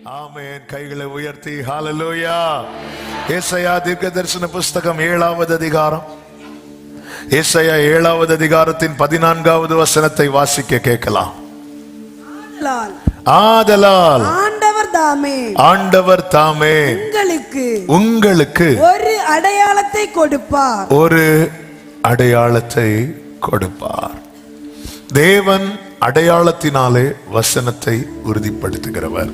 ஆமென். கைகளை உயர்த்தி ஹல்லேலூயா. ஏசாயா தீர்க்கதரிசன புஸ்தகம் 7வது அதிகாரம், ஏசாயா 7வது அதிகாரத்தின் 14வது வசனத்தை வாசிக்க கேட்கலாம். ஆதலால் ஆண்டவர் தாமே உங்களுக்கு ஒரு அடையாளத்தை கொடுப்பார். ஒரு அடையாளத்தை கொடுப்பார். தேவன் அடையாளத்தினாலே வசனத்தை உறுதிப்படுத்துகிறவர்.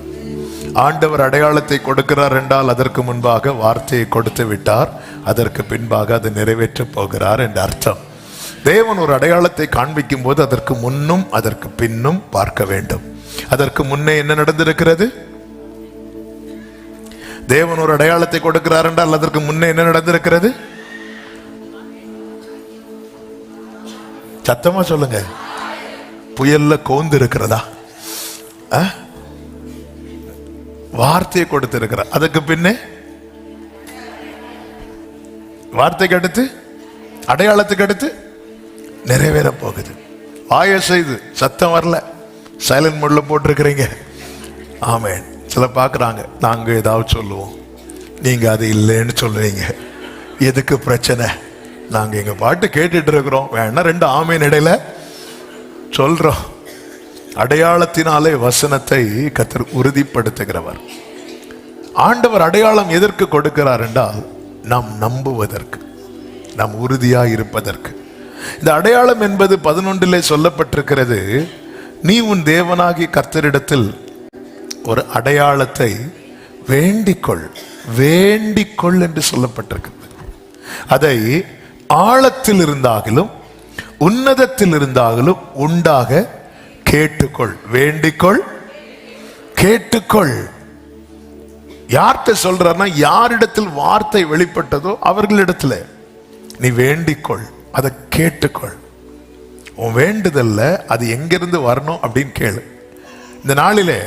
ஆண்டவர் அடையாளத்தை கொடுக்கிறார் என்றால் அதற்கு முன்பாக வார்த்தையை கொடுத்து விட்டார், அதற்கு பின்பாக அதை நிறைவேற்ற போகிறார் என்ற அர்த்தம். தேவன் ஒரு அடையாளத்தை காண்பிக்கும் போது அதற்கு முன்னும் அதற்கு பின்னும் பார்க்க வேண்டும். அதற்கு முன்னே என்ன நடந்திருக்கிறது? தேவன் ஒரு அடையாளத்தை கொடுக்கிறார் என்றால் அதற்கு முன்னே என்ன நடந்திருக்கிறது? சத்தமா சொல்லுங்க. புயல்ல கோந்து இருக்கிறதா? வார்த்தையை கொடுத்திருக்கிறார். அதுக்கு பின்னே வார்த்தைக்கு அடுத்து அடையாளத்துக்கு அடுத்து நிறைவேற போகுது. வாய செய்து சத்தம் வரல, சைலண்ட் மோட்ல போட்டிருக்கிறீங்க. ஆமென். சில பார்க்குறாங்க, நாங்க ஏதாவது சொல்லுவோம், நீங்க அது இல்லைன்னு சொல்லுவீங்க. எதுக்கு பிரச்சனை? நாங்க எங்க பாட்டு கேட்டுட்டு இருக்கிறோம், வேணா 2 ஆமேன் இடையில சொல்றோம். அடையாளத்தினாலே வசனத்தை கர்த்தர் உறுதிப்படுத்துகிறவர். ஆண்டவர் அடையாளம் எதற்கு கொடுக்கிறார் என்றால் நாம் நம்புவதற்கு, நாம் உறுதியாக இருப்பதற்கு. இந்த அடையாளம் என்பது 11 சொல்லப்பட்டிருக்கிறது. நீ உன் தேவனாகி கர்த்தரிடத்தில் ஒரு அடையாளத்தை வேண்டிக்கொள், வேண்டிக்கொள் என்று சொல்லப்பட்டிருக்கிறது. அதை ஆழத்தில் இருந்தாலும் உன்னதத்தில் இருந்தாலும் உண்டாக கேட்டுக்கொள். வேண்டிக்கொள், கேட்டுக்கொள். யார்கிட்ட சொல்றாருன்னா, யாரிடத்தில் வார்த்தை வெளிப்பட்டதோ அவர்களிடத்துல நீ வேண்டிக்கொள், அதை கேட்டுக்கொள். உன் வேண்டுதல்ல அது எங்கிருந்து வரணும் அப்படின்னு கேளு. இந்த நாளிலே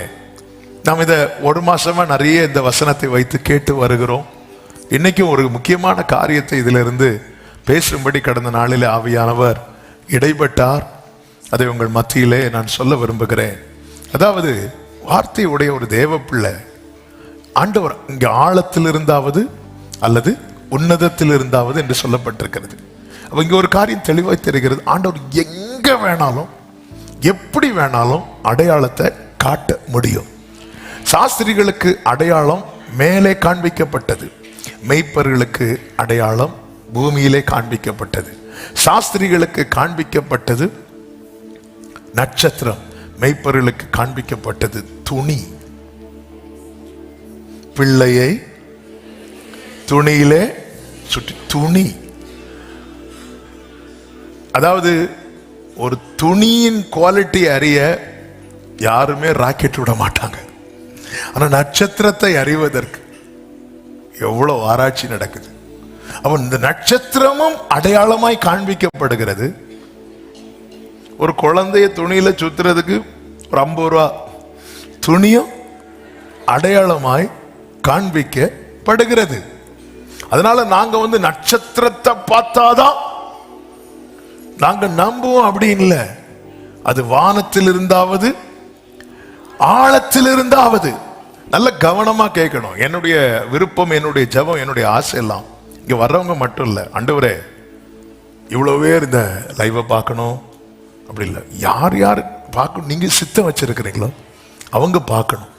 நாம் இதை 1 மாசமா நிறைய இந்த வசனத்தை வைத்து கேட்டு வருகிறோம். இன்னைக்கும் ஒரு முக்கியமான காரியத்தை இதிலிருந்து பேசும்படி கடந்த நாளிலே ஆவியானவர் இடைப்பட்டார். அதை உங்கள் மத்தியிலே நான் சொல்ல விரும்புகிறேன். அதாவது வார்த்தையுடைய ஒரு தேவ பிள்ளை ஆண்டவர் இங்க ஆழத்தில் இருந்தாவது அல்லது உன்னதத்தில் இருந்தாவது என்று சொல்லப்பட்டிருக்கிறது. அப்ப இங்க ஒரு காரியம் தெளிவாய் தெரிகிறது. ஆண்டவர் எங்க வேணாலும் எப்படி வேணாலும் அடையாளத்தை காட்ட முடியும். சாஸ்திரிகளுக்கு அடையாளம் மேலே காண்பிக்கப்பட்டது, மெய்ப்பர்களுக்கு அடையாளம் பூமியிலே காண்பிக்கப்பட்டது. சாஸ்திரிகளுக்கு காண்பிக்கப்பட்டது நட்சத்திரம், மெய்ப்பர்களுக்கு காண்பிக்கப்பட்டது துணி. பிள்ளையை துணியிலே சுற்றி, துணி. அதாவது ஒரு துணியின் குவாலிட்டி அறிய யாருமே ராக்கெட் விட மாட்டாங்க. ஆனா நட்சத்திரத்தை அறிவதற்கு எவ்வளவு ஆராய்ச்சி நடக்குது. அவன் இந்த நட்சத்திரமும் அடையாளமாய் காண்பிக்கப்படுகிறது. ஒரு குழந்தைய துணியில சுத்துறதுக்கு ஒரு 50 ரூபா, துணியும் அடையாளமாய் காண்பிக்கப்படுகிறது. அதனால நாங்க நட்சத்திரத்தை பார்த்தாதான் நாங்க நம்புவோம் அப்படி இல்லை. அது வானத்தில் இருந்தாவது ஆழத்தில் இருந்தாவது. நல்ல கவனமா கேட்கணும். என்னுடைய விருப்பம், என்னுடைய ஜெபம், என்னுடைய ஆசை எல்லாம் இங்க வர்றவங்க மட்டும் இல்லை, ஆண்டவரே இவ்வளவு பேர் இந்த லைவை பார்க்கணும் அப்படி இல்லை, யார் யார் பார்க்கணும் நீங்க சித்தம் வச்சிருக்கிறீங்களோ அவங்க பார்க்கணும்.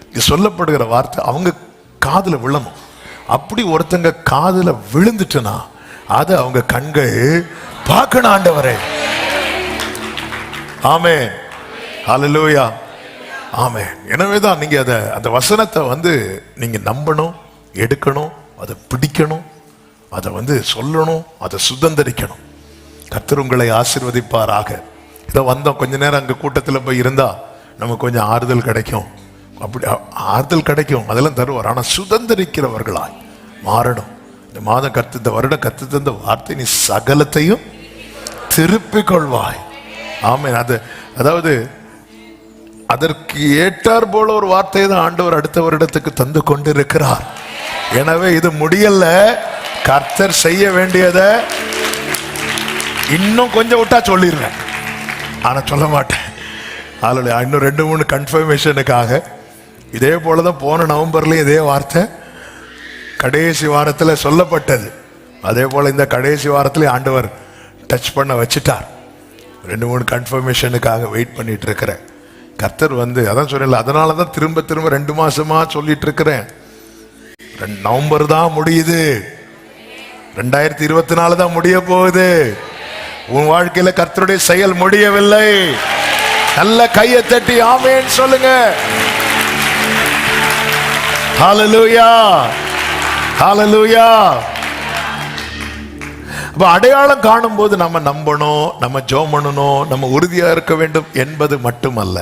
இங்க சொல்லப்படுகிற வார்த்தை அவங்க காதுல விழணும். அப்படி ஒருத்தங்க காதுல விழுந்துட்டுனா அது அவங்க கண்கள் பார்க்கணும். ஆண்டவரே ஆமென், ஹல்லேலூயா, ஆமென். எனவேதான் நீங்க அந்த வசனத்தை நீங்க நம்பணும், எடுக்கணும், அதை பிடிக்கணும், அதை சொல்லணும், அதை சுதந்திரிக்கணும். கர்த்தர் உங்களை ஆசீர்வதிப்பாராக. இதை வந்தோம் கொஞ்ச நேரம் அங்க கூட்டத்தில் போய் இருந்தா நமக்கு கொஞ்சம் ஆறுதல் கிடைக்கும். அப்படி ஆறுதல் கிடைக்கும், அதெல்லாம் தருவார். ஆனா சுதந்திரிக்கிறவர்களாய் மாறணும். இந்த மாதம் இந்த வருடம் கத்து தந்த வார்த்தை, நீ சகலத்தையும் திருப்பிக் கொள்வாய். ஆமென். அதாவது அதற்கு ஏற்றார் போல ஒரு வார்த்தையை தான் ஆண்டவர் அடுத்த வருடத்துக்கு தந்து கொண்டிருக்கிறார். எனவே இது முடியல. கர்த்தர் செய்ய வேண்டியதை இன்னும் கொஞ்சம் விட்டா சொல்லிடுறேன், ஆனா சொல்ல மாட்டேன். இன்னும் 2-3 கன்ஃபர்மேஷனுக்காக இதே போலதான் போன நவம்பர்லயும் இதே வார்த்தை கடைசி வாரத்துல சொல்லப்பட்டது. அதே போல இந்த கடைசி வாரத்திலே ஆண்டவர் டச் பண்ண வச்சுட்டார். 2-3 கன்ஃபர்மேஷனுக்காக வெயிட் பண்ணிட்டு இருக்கிறேன். கர்த்தர் வந்து அதான் சொல்லல, அதனாலதான் திரும்ப 2 மாசமா சொல்லிட்டு இருக்கிறேன். நவம்பர் தான் முடியுது, 2024 தான் முடிய போகுது. உன் வாழ்க்கையில கர்த்தருடைய செயல் முடியவில்லை. நல்ல கையை தட்டி ஆமென் சொல்லுங்க. ஹல்லேலூயா, ஹல்லேலூயா. அப்ப அடையாளம் காணும் போது நம்ம நம்பணும், நம்ம ஜெபம் பண்ணணும், நம்ம உறுதியா இருக்க வேண்டும் என்பது மட்டுமல்ல.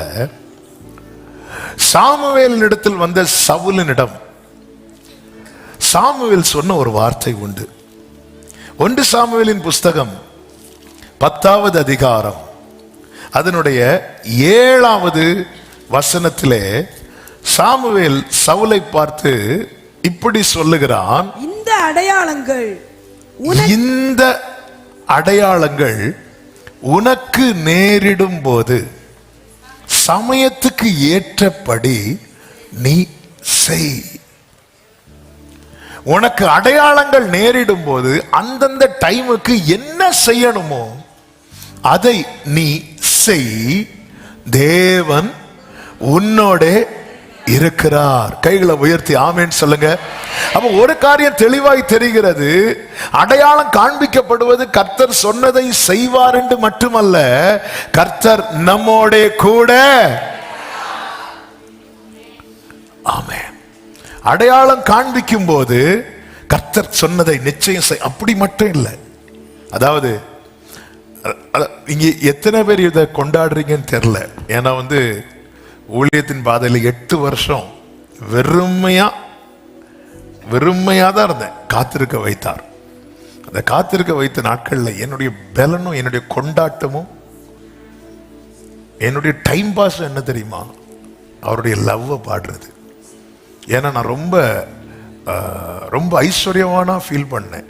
சாமுவேலின் இடத்தில் வந்த சவுலினிடம் சாமுவேல் சொன்ன ஒரு வார்த்தை உண்டு. 1 சாமுவேலின் புஸ்தகம் 10வது அதிகாரம் அதனுடைய 7வது வசனத்திலே சாமுவேல் சவுலை பார்த்து இப்படி சொல்லுகிறான், இந்த அடையாளங்கள் உனக்கு நேரிடும் போது சமயத்துக்கு ஏற்றபடி நீ செய். உனக்கு அடையாளங்கள் நேரிடும் போது அந்தந்த டைமுக்கு என்ன செய்யணுமோ அதை நீ செய். தேவன் உன்னோட இருக்கிறார். கைகளை உயர்த்தி ஆமென் சொல்லுங்க. அப்ப ஒரு காரியம் தெளிவாய் தெரிகிறது, அடையாளம் காண்பிக்கப்படுவது கர்த்தர் சொன்னதை செய்வார் என்று மட்டுமல்ல, கர்த்தர் நம்மோட கூட. ஆமென். அடையாளம் காண்பிக்கும் போது கர்த்தர் சொன்னதை நிச்சயம் செய். அப்படி மட்டும் இல்லை, அதாவது இங்க எத்தனை பேர் இதை கொண்டாடுறீங்கன்னு தெரியல. ஏன்னா வந்து ஊழியத்தின் பாதையில் 8 வருஷம் வெறுமையா தான் இருந்தேன். காத்திருக்க வைத்தார். அந்த காத்திருக்க வைத்த நாட்கள்ல என்னுடைய பலனும் என்னுடைய கொண்டாட்டமும் என்னுடைய டைம் பாஸ் என்ன தெரியுமா? அவருடைய லவ்வை பாடுறது. ஏன்னா நான் ரொம்ப ஐஸ்வர்யமானா ஃபீல் பண்ணேன்.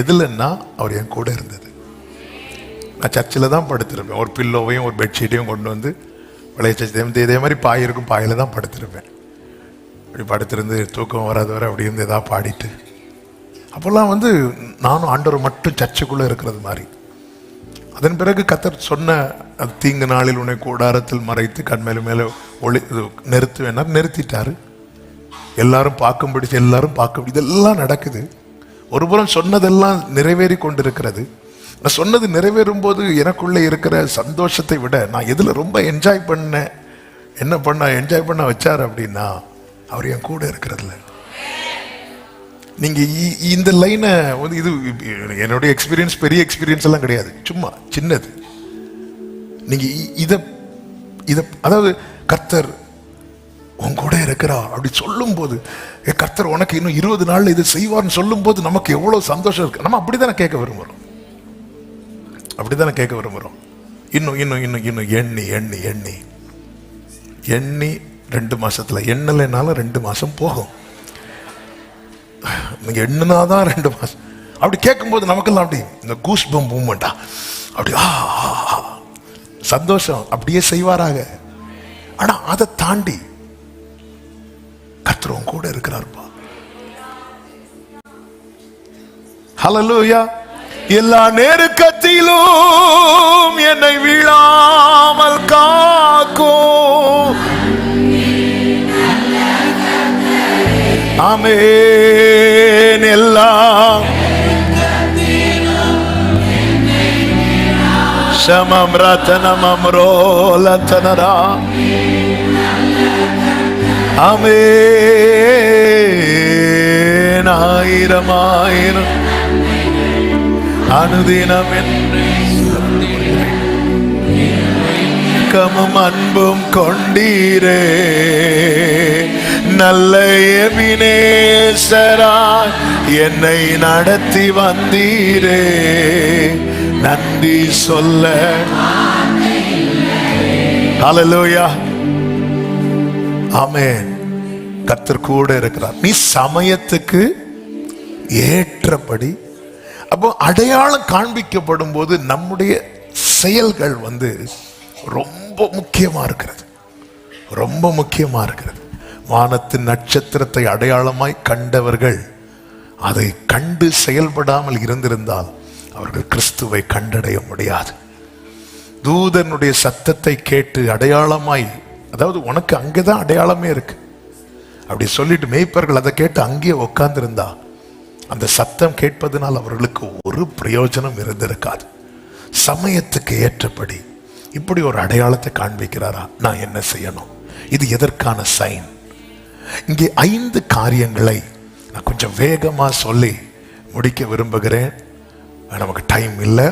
எதுலன்னா அவர் என் கூட இருந்தது. நான் சர்ச்சில் தான் படுத்திருப்பேன். ஒரு பில்லோவையும் ஒரு பெட்ஷீட்டையும் கொண்டு வந்து இதே மாதிரி பாய் இருக்கும், பாயில தான் படுத்திருப்பேன். அப்படி படுத்திருந்து தூக்கம் வராது வர அப்படி இருந்து ஏதாவது பாடிட்டு, அப்போல்லாம் வந்து நானும் ஆண்டவர் மட்டும் சர்ச்சுக்குள்ளே இருக்கிறது மாதிரி. அதன் பிறகு கர்த்தர் சொன்ன தீங்கு நாளில் உன்னை கூடாரத்தில் மறைத்து கண்மேல மேலே நிறுத்துவேன்னா நிறுத்திட்டாரு. எல்லாரும் பார்க்கும்படி இதெல்லாம் நடக்குது. ஒருபுறம் சொன்னதெல்லாம் நிறைவேறி கொண்டிருக்கிறது. நான் சொன்னது நிறைவேறும் போது எனக்குள்ளே இருக்கிற சந்தோஷத்தை விட நான் எதுல ரொம்ப என்ஜாய் பண்ண வச்சார் அப்படின்னா அவர் என் கூட இருக்கிறதுல. நீங்க இந்த லைனை வந்து, இது என்னுடைய எக்ஸ்பீரியன்ஸ், பெரிய எக்ஸ்பீரியன்ஸ் எல்லாம் கிடையாது, சும்மா சின்னது. நீங்க இத அதாவது கர்த்தர் உன் கூட இருக்கிறா அப்படி சொல்லும் போது, கர்த்தர் உனக்கு இன்னும் 20 நாள்ல இது செய்வார்னு சொல்லும் போது நமக்கு எவ்வளவு சந்தோஷம் இருக்கு. நம்ம அப்படித்தானே கேட்க விரும்புறோம். இன்னும் எண்ணி 2 மாசத்துல எண்ணலைனாலும் 2 மாசம் போகும். நீங்க எண்ணுனாதான் 2 மாசம். அப்படி கேட்கும் போது நமக்கெல்லாம் அப்படி இந்த கூஸ் பம்ப் மூமெண்டா, அப்படி சந்தோஷம் அப்படியே செய்வாராக. ஆனா அதை தாண்டி கர்த்தர் கூட இருக்கிறார்ப்பா. ஹல்லேலூயா. எல்லா நெருக்கத்திலும் என்னை வீழாமல் காக்கும். ஆமென். எல்லாம் சமம் ரத்தனமம் ரோலத்தனரா. ஆமென். ஆயிரம் அனுதினம் கமும் அன்பும் கொண்டீரே, நல்ல எபினேசராய் என்னை நடத்தி வந்தீரே, நன்றி சொல்ல. ஹல்லேலூயா. ஆமென். கர்த்தர் கூட இருக்கிறார். நீ சமயத்துக்கு ஏற்றபடி. அப்போ அடையாளம் காண்பிக்கப்படும் போது நம்முடைய செயல்கள் வந்து ரொம்ப முக்கியமா இருக்கிறது. வானத்தின் நட்சத்திரத்தை அடையாளமாய் கண்டவர்கள் அதை கண்டு செயல்படாமல் இருந்திருந்தால் அவர்கள் கிறிஸ்துவை கண்டடைய முடியாது. தூதனுடைய சத்தத்தை கேட்டு அடையாளமாய், அதாவது உனக்கு அங்கேதான் அடையாளமே இருக்கு அப்படி சொல்லிட்டு மேய்ப்பர்கள் அதை கேட்டு அங்கேயே உட்கார்ந்திருந்தா அந்த சத்தம் கேட்பதனால் அவர்களுக்கு ஒரு பிரயோஜனம் இருந்திருக்காது. சமயத்துக்கு ஏற்றபடி இப்படி ஒரு அடையாளத்தை காண்பிக்கிறாரா, நான் என்ன செய்யணும்? இது எதற்கான சைன்? இங்கே 5 காரியங்களை நான் கொஞ்சம் வேகமா சொல்லி முடிக்க விரும்புகிறேன். நமக்கு டைம் இல்லை.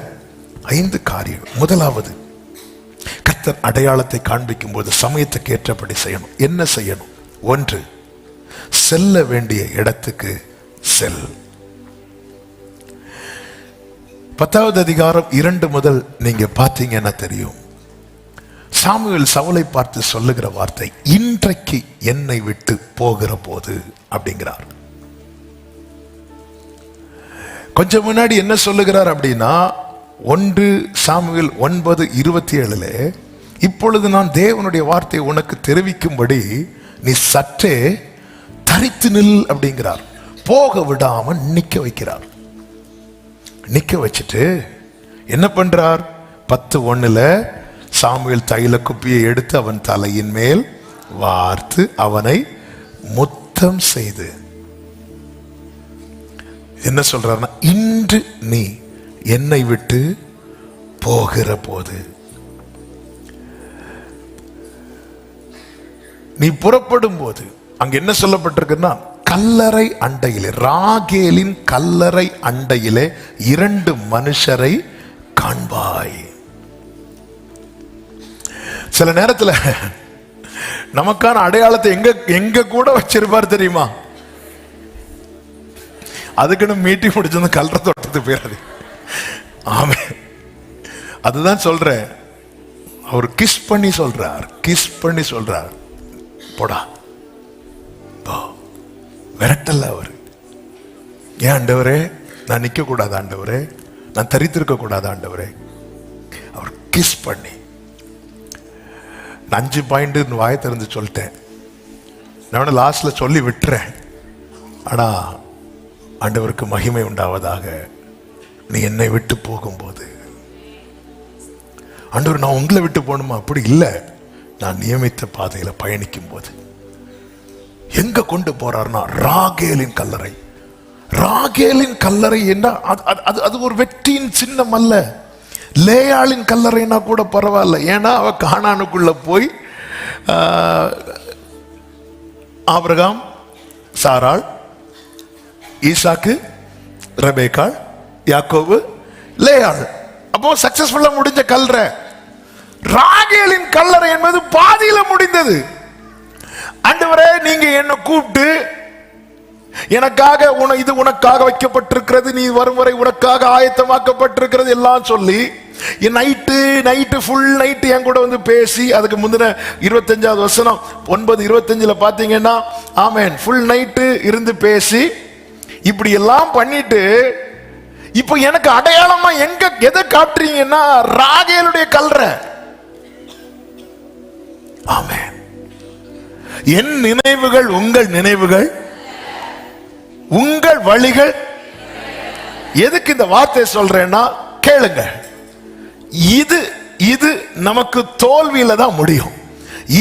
5 காரியங்கள். முதலாவது, கர்த்தர் அடையாளத்தை காண்பிக்கும் போது சமயத்துக்கு ஏற்றபடி செய்யணும். என்ன செய்யணும்? 1, செல்ல வேண்டிய இடத்துக்கு செல். 10வது அதிகாரம் 2 முதல் நீங்க பார்த்தீங்கன்னா தெரியும். சாமுவேல் சவுலை பார்த்து சொல்லுகிற வார்த்தை, இன்றைக்கு என்னை விட்டு போகிற போது அப்படிங்கிறார். கொஞ்சம் முன்னாடி என்ன சொல்லுகிறார் அப்படின்னா, 1 சாமுவேல் 9:27 இப்பொழுது நான் தேவனுடைய வார்த்தையை உனக்கு தெரிவிக்கும்படி நீ சற்றே தரித்து நில் அப்படிங்கிறார். போக விடாம நிக்க வைக்கிறார். நிக்க வச்சுட்டு என்ன பண்றார்? 10:1 சாமுவேல் தைல குப்பியை எடுத்து அவன் தலையின் மேல் வார்த்து அவனை முத்தம் செய்து என்ன சொல்றார்னா, இன்று நீ என்னை விட்டு போகிற போது, நீ புறப்படும் போது, அங்க என்ன சொல்லப்பட்டிருக்குன்னா, கல்லறை அண்டையிலே, ராகேலின் கல்லறை அண்டையிலே 2 மனுஷரை காண்பாய். சில நேரத்துல நமக்கான அடையாளத்தை எங்க கூட வச்சிருப்பார் தெரியுமா? அதுக்குன்னு மீட்டி முடிச்சு கல்ற தோட்டத்துக்கு போயிடாது. ஆமே, அதுதான் சொல்றேன். அவர் கிஸ் பண்ணி சொல்றார், போடா போ, விரட்டல அவர். ஏன் ஆண்டவரே, நான் நிக்க கூடாது ஆண்டவரே, நான் தரித்திருக்க கூடாது ஆண்டவரே. அவர் கிஸ் பண்ணி 5 பாயிண்ட் வாயை திறந்து சொல்லிட்டேன். நான் லாஸ்ட்ல சொல்லி விட்டுறேன். ஆனா ஆண்டவருக்கு மகிமை உண்டாவதாக. நீ என்னை விட்டு போகும்போது, ஆண்டவர் நான் உங்களை விட்டு போகணுமா? அப்படி இல்லை, நான் நியமித்த பாதையில பயணிக்கும் போது எங்க கொண்டு போறார்னா, ராகேலின் கல்லறை. ராகேலின் கல்லறை என்ன? அது ஒரு வெற்றியின் சின்னம் அல்ல. லேயாளின் கல்லறைனா கூட பரவாயில்ல. ஏன்னா அவ கானானுக்குள்ள போய் ஆபிரகாம், சாராள், ஈசாக்கு, ரெபேக்காள், யாக்கோபு, லேயாள், அப்போ சக்சஸ்ஃபுல்லா முடிஞ்ச கல்லறை. ராகேலின் கல்லறை என்பது பாதியில முடிந்தது. ஆண்டவரே, நீங்க என்ன கூப்பிட்டு எனக்காக இது உனக்காக வைக்கப்பட்டிருக்கிறது, நீ வரும் வரை உனக்காக ஆயத்தமாக்கப்பட்டிருக்கிறது எல்லாம் சொல்லி நைட்டு ஃபுல் நைட்டு என் கூட வந்து பேசி, அதுக்கு முந்தின 25வது வசனம் 9:25 பாத்தீங்கன்னா, ஆமென், ஃபுல் நைட்டு இருந்து பேசி இப்படி எல்லாம் பண்ணிட்டு இப்ப எனக்கு அடையாளமா எதை காட்டுறீங்கன்னா, ராகேலுடைய கல்லறை. ஆமென். என் நினைவுகள் உங்கள் நினைவுகள், உங்கள் வழிகள். எதுக்கு இந்த வார்த்தை சொல்றேன்னா, கேளுங்க, இது நமக்கு தோல்வியில தான் முடியும்.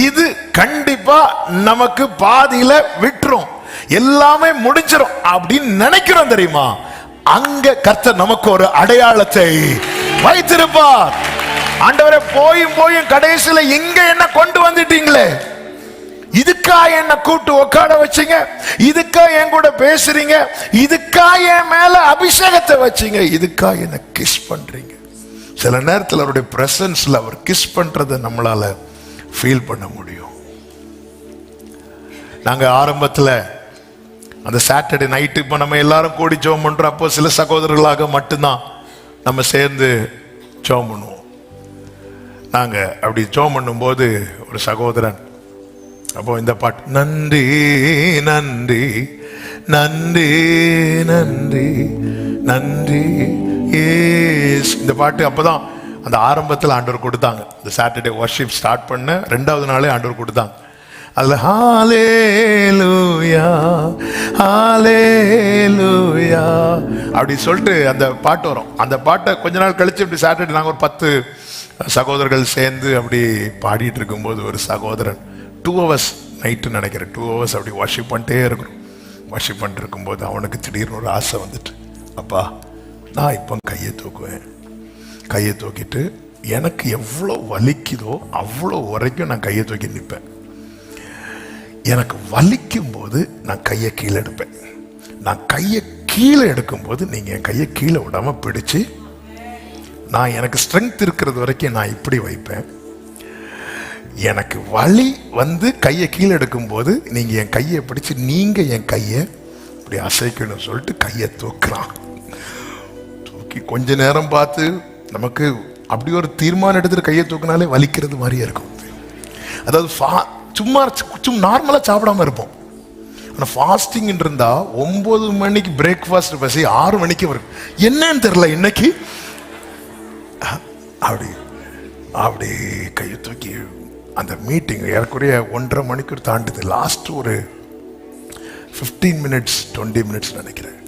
இது கண்டிப்பா நமக்கு பாதியில விட்டுரும், எல்லாமே முடிஞ்சிடும் அப்படின்னு நினைக்கிறோம் தெரியுமா? அங்க கர்த்தர் நமக்கு ஒரு அடையாளத்தை வைத்திருப்பார். ஆண்டவரே, போயும் கடைசியில இங்க என்ன கொண்டு வந்துட்டீங்களே, இதுக்கா என்ன கூட்டு உட்கார வச்சீங்க, இதுக்கா என் கூட பேசுறீங்க, இதுக்கா என் மேல அபிஷேகத்தை வச்சீங்க, இதுக்கா என்ன கிஸ் பண்றீங்க. சில நேரத்தில் அவருடைய பிரசன்ஸ்ல அவர் கிஸ் பண்றதை நம்மளால ஃபீல் பண்ண முடியும். நாங்க ஆரம்பத்துல அந்த சாட்டர்டே நைட்டு இப்போ நம்ம எல்லாரும் கூடி ஜெபம் பண்றோம். அப்போ சில சகோதரர்களாக மட்டும்தான் நம்ம சேர்ந்து ஜெபம் பண்ணுவோம். நாங்க அப்படி ஜெபம் பண்ணும்போது ஒரு சகோதரன் அப்போ இந்த பாட்டு, நன்றி நன்றி நன்றி நன்றி நன்றி ஏஸ், இந்த பாட்டு அப்பதான் அந்த ஆரம்பத்தில் ஆண்டவர் கொடுத்தாங்க. இந்த சாட்டர்டே வர்ஷிப் ஸ்டார்ட் பண்ண 2வது நாளே ஆண்டவர் கொடுத்தாங்க. அதுல ஹalleluya ஹalleluya அப்படி சொல்லிட்டு அந்த பாட்டு வரும். அந்த பாட்டை கொஞ்ச நாள் கழிச்சு இப்படி சாட்டர்டே நாங்கள் ஒரு 10 சகோதரர்கள் சேர்ந்து அப்படி பாடிட்டு இருக்கும்போது ஒரு சகோதரன் 2 hours நைட்டு நினைக்கிறேன் 2 hours அப்படி வாஷிப் பண்ணிட்டே இருக்கிறோம். வாஷிப் பண்ணிட்டு இருக்கும்போது அவனுக்கு திடீர்னு ஒரு ஆசை வந்துட்டு, அப்பா நான் இப்போ கையை தூக்குவேன், கையை தூக்கிட்டு எனக்கு எவ்வளோ வலிக்குதோ அவ்வளோ வரைக்கும் நான் கையை தூக்கி நிற்பேன். எனக்கு வலிக்கும் போது நான் கையை கீழே எடுப்பேன். நான் கையை கீழே எடுக்கும்போது நீங்கள் என் கையை கீழே விடாமல் பிடிச்சு, நான் எனக்கு ஸ்ட்ரென்த் இருக்கிறது வரைக்கும் நான் இப்படி வைப்பேன். எனக்கு வலி வந்து கையை கீழே எடுக்கும்போது நீங்கள் என் கையை பிடிச்சி நீங்கள் என் கையை இப்படி அசைக்கணும்னு சொல்லிட்டு கையை தூக்குறான். தூக்கி கொஞ்ச நேரம் பார்த்து நமக்கு அப்படி ஒரு தீர்மானம் எடுத்துட்டு கையை தூக்கினாலே வலிக்கிறது மாதிரியே இருக்கும். அதாவது சும்மா நார்மலாக சாப்பிடாம இருப்போம். ஆனால் ஃபாஸ்டிங் இருந்தா 9 மணிக்கு பிரேக்ஃபாஸ்ட் பசி 6 மணிக்கு வரும். என்னன்னு தெரியல இன்னைக்கு அப்படி அப்படி கையை தூக்கி அந்த மீட்டிங் ஏறக்குறைய 1.5 மணிக்கு தாண்டுது. லாஸ்ட் ஒரு 15 minutes 20 minutes நினைக்கிறேன்.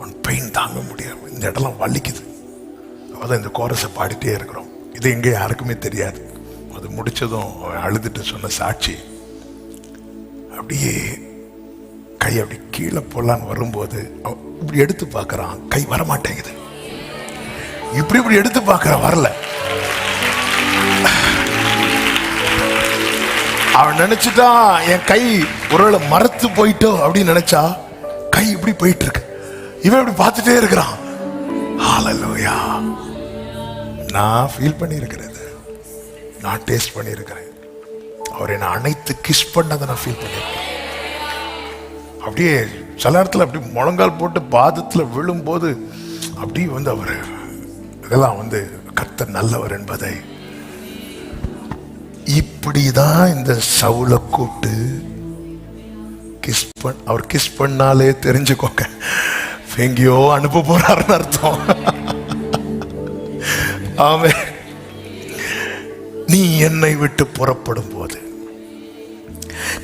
ஒன் பெயின் தாங்க முடியாது, இந்த இடம்லாம் வலிக்குது. அதான் இந்த கோரஸை பாடிட்டே இருக்கிறோம். இது எங்கே யாருக்குமே தெரியாது. அது முடிச்சதும் அழுதுட்டு சொன்ன சாட்சி, அப்படியே கை அப்படி கீழே போடலான்னு வரும்போது இப்படி எடுத்து பார்க்கறான், கை வரமாட்டேங்குது. இப்படி எடுத்து பார்க்கறான், வரல. அவன் நினைச்சுட்டான் என் கை ஒருவேளை மரத்து போயிட்டோ அப்படின்னு நினைச்சா கை இப்படி போயிட்டு இருக்கு. இவன் இப்படி பார்த்துட்டே இருக்கிறான். ஹல்லேலூயா. நான் ஃபீல் பண்ணி இருக்கிறது, நான் டேஸ்ட் பண்ணி இருக்கிறேன். அவர் என்னை அனைத்து கிஸ் பண்ணதை நான் ஃபீல் பண்ணியிருக்கேன். அப்படியே சில நேரத்தில் அப்படி முழங்கால் போட்டு பாதத்தில் விழும்போது அப்படி வந்து அவர் இதெல்லாம் வந்து கர்த்தர் நல்லவர் என்பதை, இப்படிதான் இந்த சவுலை கூப்பிட்டு அவர் கிஸ் பண்ணாலே தெரிஞ்சுக்கோங்க எங்கேயோ அனுப்ப போறாருன்னு அர்த்தம். ஆமே. நீ என்னை விட்டு புறப்படும் போது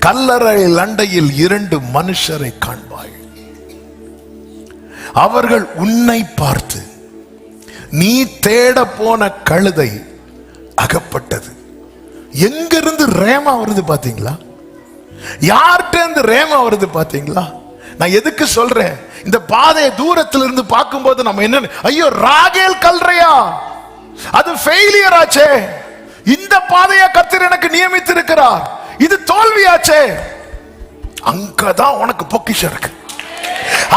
கல்லறை லண்டையில் 2 மனுஷரை காண்பாய். அவர்கள் உன்னை பார்த்து, நீ தேட போன கழுதை அகப்பட்டது. எங்கிருந்து ரேமா வருது பாத்தீங்களா? யார்கிட்ட இருந்து ரேமா வருது பாத்தீங்களா? நான் எதுக்கு சொல்றேன், இந்த பாதையை தூரத்துல இருந்து பார்க்கும்போது நம்ம என்ன, ஐயோ ராகேல் கல்றையா, அது ஃபெயிலியர் ஆச்சே, இந்த பாதையை கர்த்தர் எனக்கு நியமித்து இருக்கிறார், இது தோல்வியாச்சே. அங்கதான் உனக்கு பொக்கிஷம் இருக்கு,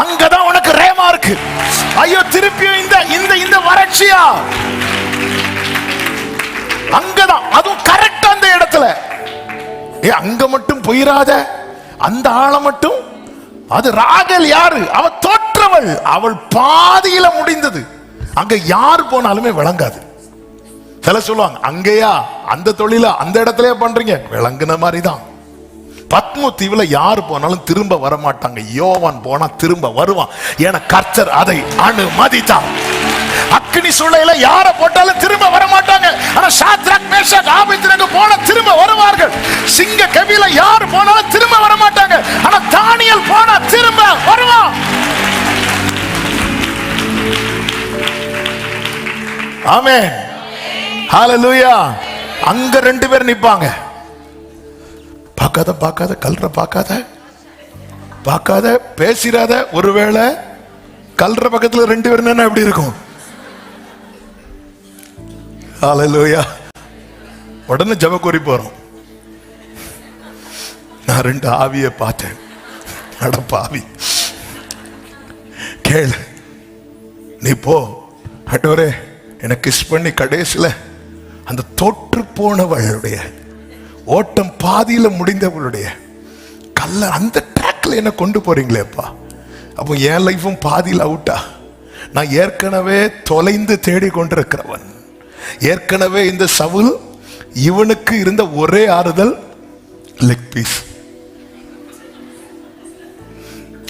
அங்கதான் உனக்கு ரேமா இருக்கு. ஐயோ திருப்பியும் இந்த இந்த வறட்சியா, அங்கதான், அதுவும் கரெக்ட் அந்த இடத்துல. அங்க மட்டும் போயிராத, அந்த ஆளை மட்டும். அது ராகேல் யாரு? அவ தோற்றவள், அவள் பாதியில முடிந்தது. அங்க யார் போனாலுமே விளங்காது. சில சொல்லுவாங்க, அங்கேயா அந்த தொழில அந்த இடத்துல பண்றீங்க, விளங்குன மாதிரிதான். பத்மு தீவுல யாரு போனாலும் திரும்ப வர மாட்டாங்க. யோவான் போனா திரும்ப வருவான், ஏன்னா கர்த்தர் அதை அனுமதித்தார். அக்னி சூளையில யார போட்டாலும் திரும்ப வர மாட்டாங்க. ஆனா சாத்ராக் மேஷாக் ஆபேத்நேகோ போனா திரும்ப வருவார்கள். சிங்க கவியில யார் போனாலும் திரும்ப வர மாட்டாங்க. ஆனா தானியேல் போனா திரும்ப வருவான். ஆமென். ஹல்லேலூயா. அங்க 2 பேர் நிப்பாங்க. பார்க்காத கல்ற பார்க்காத பேசிராத. ஒருவேளை கல்ற பக்கத்துல 2 பேர் என்ன எப்படி இருக்கும்? ஹல்லேலூயா. உடனே ஜெபக்குறி போறோம். நான் 2 ஆவியை பார்த்தேன். அடப்பாவி, கேளு, நீ போ ஆண்டவரே, எனக்கு கிஸ் பண்ணி கடைசியில அந்த தோற்று போனவளுடைய ஓட்டம் பாதியில முடிந்தவளுடைய கல்ல அந்த ட்ராக்ல என்ன கொண்டு போறீங்களேப்பா. அப்போ என் லைஃபும் பாதியில் அவுட்டா? நான் ஏற்கனவே தொலைந்து தேடி கொண்டிருக்கிறவன். ஏற்கனவே இந்த சவுல், இவனுக்கு இருந்த ஒரே ஆறுதல் லெக் பீஸ்.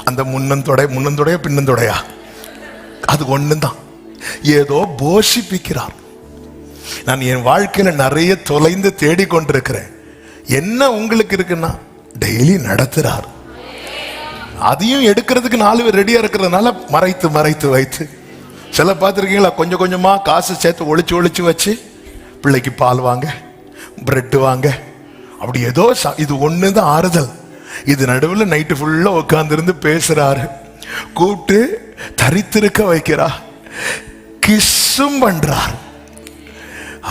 அந்த முன்னந்தொடைய பின்னந்தொடையா, அது ஒண்ணுதான். ஏதோ போஷிப்பிக்கிறார். நான் என் வாழ்க்கையில நிறைய தொலைந்து தேடிக்கொண்டிருக்கிறேன். என்ன உங்களுக்கு இருக்குன்னா டெய்லி நடத்துறார். அதையும் எடுக்கிறதுக்கு 4 பேர் ரெடியா இருக்கிறதுனால மறைத்து மறைத்து வைத்து, சில பார்த்துருக்கீங்களா, கொஞ்சம் கொஞ்சமா காசு சேர்த்து ஒளிச்சு ஒளிச்சு வச்சு பிள்ளைக்கு பால் வாங்க, பிரெட் வாங்க, அப்படி ஏதோ இது ஒண்ணுதான் ஆறுதல். இது நடுவில் நைட்டு ஃபுல்லா உட்கார்ந்து பேசுறாரு, கூப்பிட்டு தரித்திருக்க வைக்கிறா, கிஸ்ஸும் பண்றார்.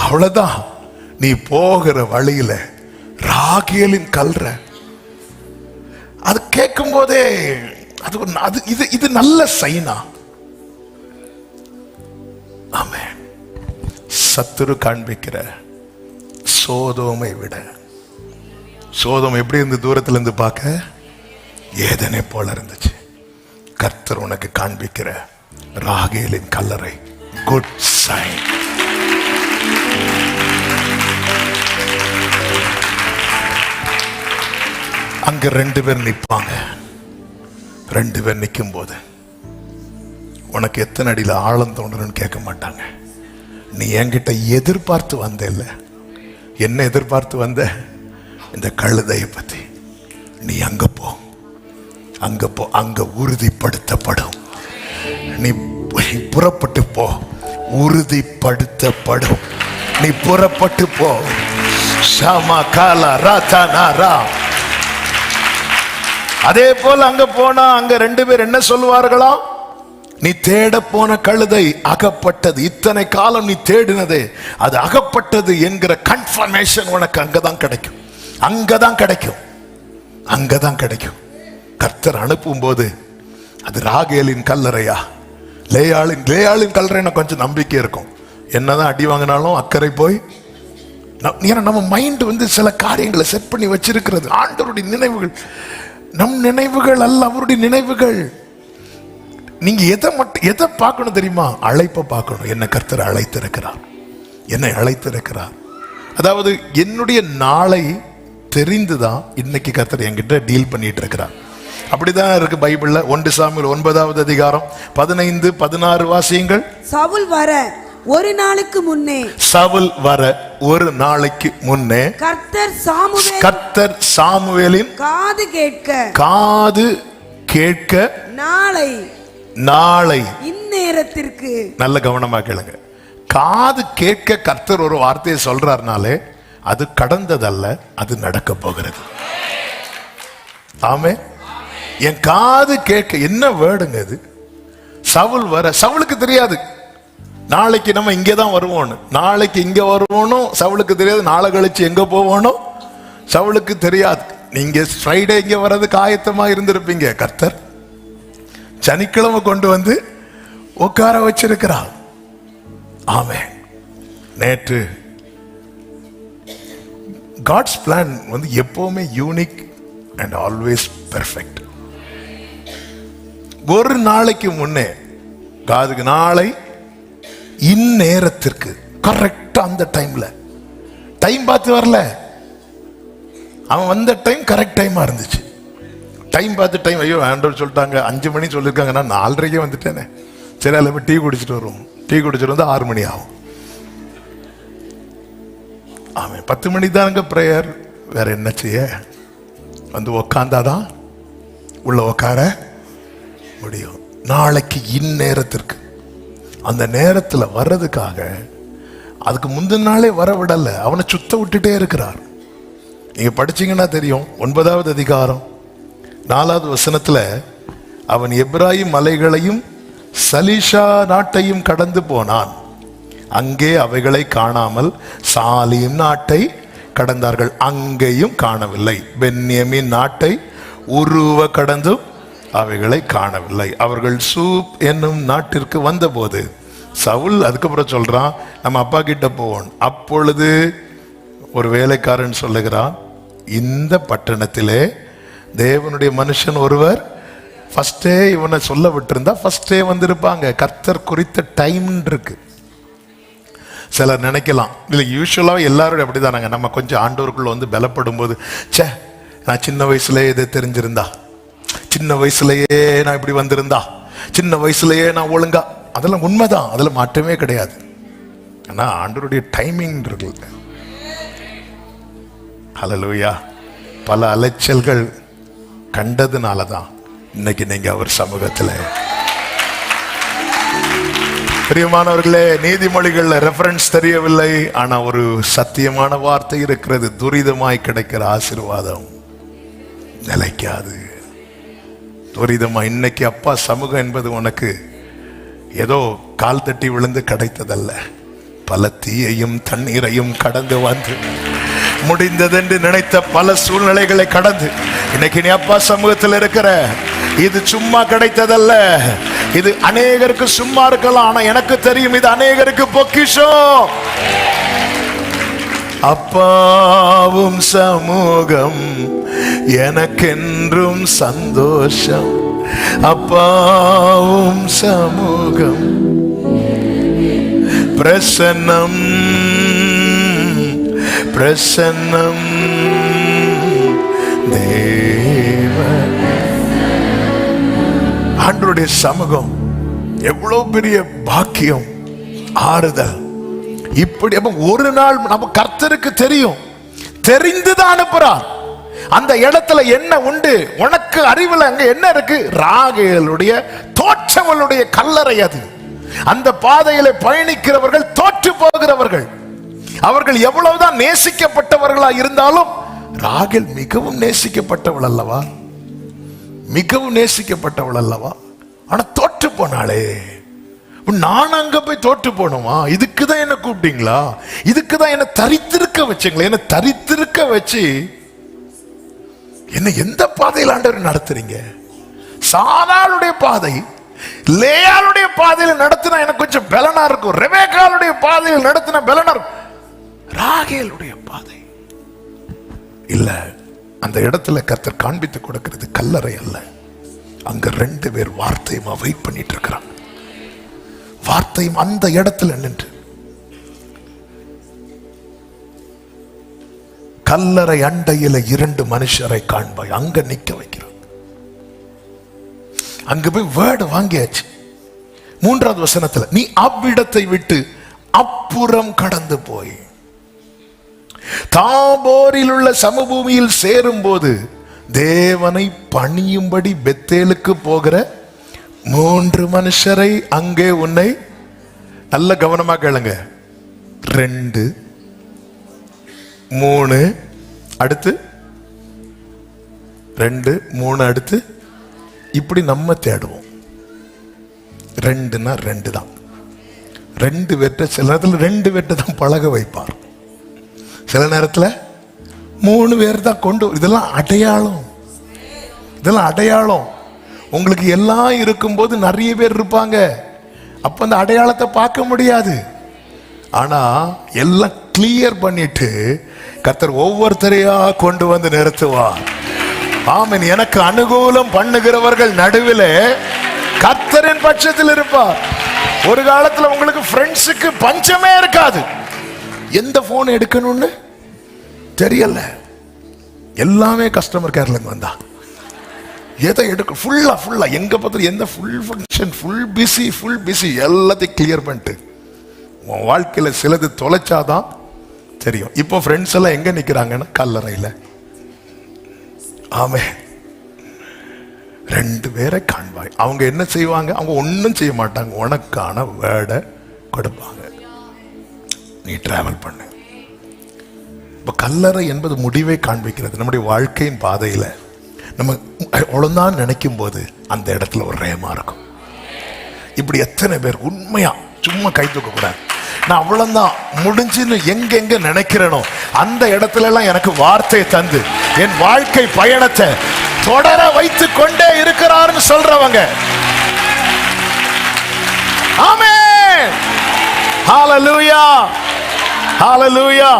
அவ்வளவுதான். நீ போகிற வழியில ராகேலின் கல்ற அது கேட்கும் போதே அது இது நல்ல சைனா. ஆமென். சத்துரு காண்பிக்கிற சோதோமை விட, சோதோம் எப்படி இருந்து தூரத்துல இருந்து பார்க்க ஏதனை போல இருந்துச்சு. கர்த்தர் உனக்கு காண்பிக்கிற ராகேலின் கல்லறை குட் சைன். அங்க 2 பேர் நிற்பாங்க. 2 பேர் நிற்கும் போது உனக்கு எத்தனை அடியில் ஆழம் தோன்றணும்னு கேட்க மாட்டாங்க. நீ என்கிட்ட எதிர்பார்த்து வந்த இல்ல, என்ன எதிர்பார்த்து வந்த? இந்த கழுதையை பத்தி. நீ அங்க போ, அங்க போ, அங்க உறுதிப்படுத்தப்படும். நீ புறப்பட்டு போ, உறுதிப்படுத்தப்படும். நீ புறப்பட்டு போ. ஷாமா காலா ராதா நாரா. அதே போல அங்க போனா அங்க 2 பேர் என்ன சொல்லுவார்களா? நீ தேட போன கழுதை அகப்பட்டது. இத்தனை காலம் நீ தேடினதே அது அகப்பட்டது என்கிற கன்ஃபர்மேஷன் உனக்கு அங்கதான் கிடைக்கும். அங்கதான் கிடைக்கும். அங்கதான் கிடைக்கும். கர்த்தர் அனுப்பும் போது அது ராகேலின் கல்லறையா லேயாளின் கல்லறைன்னு கொஞ்சம் நம்பிக்கை இருக்கும். என்னதான் அடி வாங்கினாலும் அக்கறை போய், ஏன்னா நம்ம மைண்ட் சில காரியங்களை செட் பண்ணி வச்சிருக்கிறது. ஆண்டவருடைய நினைவுகள் நம் நினைவுகள் அல்ல, அவருடைய நினைவுகள். நீங்க எதை பார்க்கணும் தெரியுமா? அழைப்பை பார்க்கணும். என்ன கர்த்தர் அழைத்திருக்கிறார், என்னை அழைத்திருக்கிறார். அதாவது என்னுடைய நாளை தெரிந்துதான் இன்னைக்கு கர்த்தர் என்கிட்ட டீல் பண்ணிட்டு இருக்கிறார். அப்படிதான் இருக்கு பைபிள்ல. 1 சாமுவேல் 9வது அதிகாரம் 15, 16 வாசியுங்கள். சவுல் வர ஒரு நாளுக்கு முன்னே, சவுல் வர ஒரு நாளைக்கு முன்னே கர்த்தர் சாமுவேலின் காது கேட்க நாளை இந்நேரத்திற்கு. நல்ல கவனமா கேளுங்க. காது கேட்க கர்த்தர் ஒரு வார்த்தையை சொல்றாருனாலே அது கடந்ததல்ல, அது நடக்க போகிறது. ஆமே. என் காது கேட்க என்ன வேர்டுங்க இது? சவுல் வர. சவுலுக்கு தெரியாது நாளைக்கு நம்ம இங்கதான் வருவோம், நாளைக்கு இங்க வருவோம். சவுலுக்கு தெரியாது நாளை கழிச்சு எங்க போவோம். சவுலுக்கு தெரியாது. நீங்க ஃப்ரைடே இங்க வர்றதுக்கு ஆயத்தமா இருந்திருப்பீங்க. கர்த்தர் சனிக்கிழமை கொண்டு வந்து உட்கார வச்சிருக்கிறார். ஆமே. நேற்று காட்ஸ் பிளான் எப்பவுமே யூனிக் அண்ட் ஆல்வேஸ் பெர்ஃபெக்ட். ஒரு நாளைக்கு முன்னே காதுக்கு நாளை இந்நேரத்திற்கு கரெக்டா அந்த டைம்ல, டைம் பார்த்து வரல, அவன் வந்த டைம் கரெக்ட் டைமா இருந்துச்சு. டைம் பார்த்து டைம், ஐயோ ஆண்டவர் சொல்லிட்டாங்க 5 மணி சொல்லியிருக்காங்க, நான் 4:30 வந்துட்டேனே. சரி, அதில் போய் டீ குடிச்சிட்டு வருவோம். டீ குடிச்சிட்டு வந்து 6 மணி ஆகும். ஆமாம், 10 மணி தானுங்க ப்ரேயர். வேற என்ன செய்ய? உக்காந்தாதான் உள்ள உக்கார முடியும். நாளைக்கு இந்நேரத்திற்கு, அந்த நேரத்தில் வர்றதுக்காக அதுக்கு முந்தின நாளே வர விடல, அவனை சுத்த விட்டுட்டே இருக்கிறார். நீங்க படிச்சீங்கன்னா தெரியும். 9வது அதிகாரம் 4வது வசனத்துல, அவன் எப்ராயிம் மலைகளையும் சலீஷா நாட்டையும் கடந்து போனான். அங்கே அவைகளை காணாமல் சாலீம் நாட்டை கடந்தார்கள், அங்கேயும் காணவில்லை. பென்யமீன் நாட்டை உருவ கடந்தும் அவைகளை காணவில்லை. அவர்கள் சூப் என்னும் நாட்டிற்கு வந்தபோது சவுல் அதுக்கப்புறம் சொல்றான், நம்ம அப்பா கிட்ட போவோம். அப்பொழுது ஒரு வேலைக்காரன் சொல்லுகிறான், இந்த பட்டணத்திலே தேவனுடைய மனுஷன் ஒருவர், ஃபர்ஸ்டே இவனை சொல்ல விட்டுருந்தா ஃபர்ஸ்டே வந்திருப்பாங்க. கர்த்தர் குறித்த டைம் இருக்கு. சிலர் நினைக்கலாம், இல்லை யூஸ்வலாக எல்லாரும் அப்படிதானாங்க. நம்ம கொஞ்சம் ஆண்டவருக்குள்ள பலப்படும் போது, சே நான் சின்ன வயசுலேயே இதை தெரிஞ்சிருந்தா, சின்ன வயசுலயே நான் இப்படி வந்திருந்தா, சின்ன வயசுலயே நான் ஒழுங்கா, அதெல்லாம் உண்மைதான், அதில் மாற்றமே கிடையாது. ஆனா ஆண்டவருடைய டைமிங் இருக்கு. ஹல்லேலூயா. பல அலைச்சல்கள் கண்டதுனால தான் இன்னைக்கு நீங்க அவர் சமூகத்தில். பிரியமானவர்களே, நீதிமொழிகள்ல ரெஃபரன்ஸ் தெரியவில்லை, ஆனா ஒரு சத்தியமான வார்த்தை இருக்கிறது. துரிதமாய் கிடைக்கிற ஆசீர்வாதம் நிலைக்காது. துரிதமா இன்னைக்கு அப்பா சமூகம் என்பது உனக்கு ஏதோ கால் தட்டி விழுந்து கிடைத்ததல்ல. பல தீயையும் தண்ணீரையும் கடந்து வந்து முடிந்ததென்று நினைத்த பல சூழ்நிலைகளை கடந்து இன்னைக்கு நீ அப்பா சமூகத்தில் இருக்கிற. இது சும்மா கிடைத்ததல்ல. இது அநேகருக்கு சும்மா இருக்கலாம், ஆனா எனக்கு தெரியும் இது அநேகருக்கு பொக்கிஷம். அப்பாவும் சமூகம் எனக்கென்றும் சந்தோஷம். அப்பாவும் சமூகம் பிரசன்னம் பிரசன்னம் தேவ. ஆண்டவருடைய சமூகம் எவ்வளவு பெரிய பாக்கியம், ஆறுதல். இப்படி ஒரு நாள் நம்ம கர்த்தருக்கு தெரியும், தெரிந்துதான் அனுப்புறார். அந்த இடத்துல என்ன உண்டு உனக்கு அறிவுல அங்க என்ன இருக்கு? ராகேலுடைய தோற்றவளுடைய கல்லறை அது. அந்த பாதையில பயணிக்கிறவர்கள் தோற்று போகிறவர்கள். அவர்கள் எவ்வளவுதான் நேசிக்கப்பட்டவர்களா இருந்தாலும் ராகேல் மிகவும் நேசிக்கப்பட்டவள் அல்லவா, மிகவும் நேசிக்கப்பட்டவள் அல்லவா. ஆனா தோற்று போனாளே. நான் அங்க போய் தோற்று போனோமா? இதுக்குதான் என்ன கூப்பிட்டீங்களா? இதுக்குதான் என்ன தரித்திருக்க வச்சீங்களா? என்ன தரித்திருக்க வச்சு என்ன எந்த பாதையில் ஆண்டவர் நடத்துறீங்க? சாராளுடைய பாதை, லேயாளுடைய பாதையில் நடத்தினா எனக்கு கொஞ்சம் பலனா இருக்கும். ரெபேக்காளுடைய பாதையில் நடத்தின பலனா இருக்கும். ராகேலுடைய பாதை இல்ல. அந்த இடத்துல கர்த்தர் காண்பித்து கொடுக்கிறது கல்லறை அல்ல. அங்க 2 பேர் வார்த்தையுமா வெயிட் பண்ணிட்டு இருக்கிறாங்க. வார்த்தையும் அந்த இடத்துல நின்று கல்லறை அண்டையில 2 மனுஷரை காண்பாய். அங்க நிக்க வைக்கிறான். அங்க போய் வேர்டு வாங்கியாச்சு. 3வது வசனத்துல நீ அவ்விடத்தை விட்டு அப்புறம் கடந்து போய் தாபோரில் உள்ள சமபூமியில் சேரும் போது தேவனை பணியும்படி பெத்தேலுக்கு போகிற 3 மனுஷரை அங்கே உன்னை. நல்ல கவனமா கேளுங்க. 2 3 அடுத்து 2 3 அடுத்து இப்படி நம்ம தேடுவோம். 2னா 2 தான். 2 பேர்ட்ட சில நேரத்தில் 2 பேர்ட்ட தான் பழக வைப்பார். சில நேரத்தில் 3 பேர் தான் கொண்டு. இதெல்லாம் அடையாளம், இதெல்லாம் அடையாளம். உங்களுக்கு எல்லாம் இருக்கும்போது நிறைய பேர் இருப்பாங்க, அப்ப அந்த அடையாளத்தை பார்க்க முடியாது. ஆனா எல்லாம் கிளியர் பண்ணிட்டு கர்த்தர் ஒவ்வொருத்தரையா கொண்டு வந்து நிறுத்துவார். ஆமென். எனக்கு அனுகூலம் பண்ணுகிறவர்கள் நடுவில் கர்த்தரின் பட்சத்தில் இருப்பார். ஒரு காலத்துல உங்களுக்கு ஃப்ரெண்ட்ஸுக்கு பஞ்சமே இருக்காது. எந்த போன் எடுக்கணும்னு தெரியல, எல்லாமே கஸ்டமர் கேர்ல வந்தா எதை எடுக்க ஃபுல்லா எங்க பார்த்து எந்த ஃபுல் ஃபங்க்ஷன், ஃபுல் பிஸி எல்லாத்தையும் கிளியர் பண்ணிட்டு உன் வாழ்க்கையில சிலது தொலைச்சாதான் தெரியும். இப்போ ஃப்ரெண்ட்ஸ் எல்லாம் எங்க நிக்கிறாங்கன்னா கல்லறையில. ஆமே. 2 பேரை காண்பாய். அவங்க என்ன செய்வாங்க? அவங்க ஒன்னும் செய்ய மாட்டாங்க. உனக்கான வேர்டை கொடுப்பாங்க. நீ டிராவல் பண்ணு. இப்ப கல்லறை என்பது முடிவை காண்பிக்கிறது. நம்முடைய வாழ்க்கையின் பாதையில நம்ம அவ்வளவுதான் நினைக்கும் போது அந்த இடத்துல ஒரு ரேமா இருக்கும். இப்படி எத்தனை பேர் உண்மையா சும்மா கை தூக்க கூடாது. நான் அவ்வளவுதான் முடிஞ்சுன்னு எங்க நினைக்கிறேனோ அந்த இடத்துல எல்லாம் எனக்கு வார்த்தை தந்து என் வாழ்க்கை பயணத்தை தொடர வைத்துக் கொண்டே இருக்கிறார்னு சொல்றவங்க. ஆமென். ஹல்லேலூயா, ஹல்லேலூயா.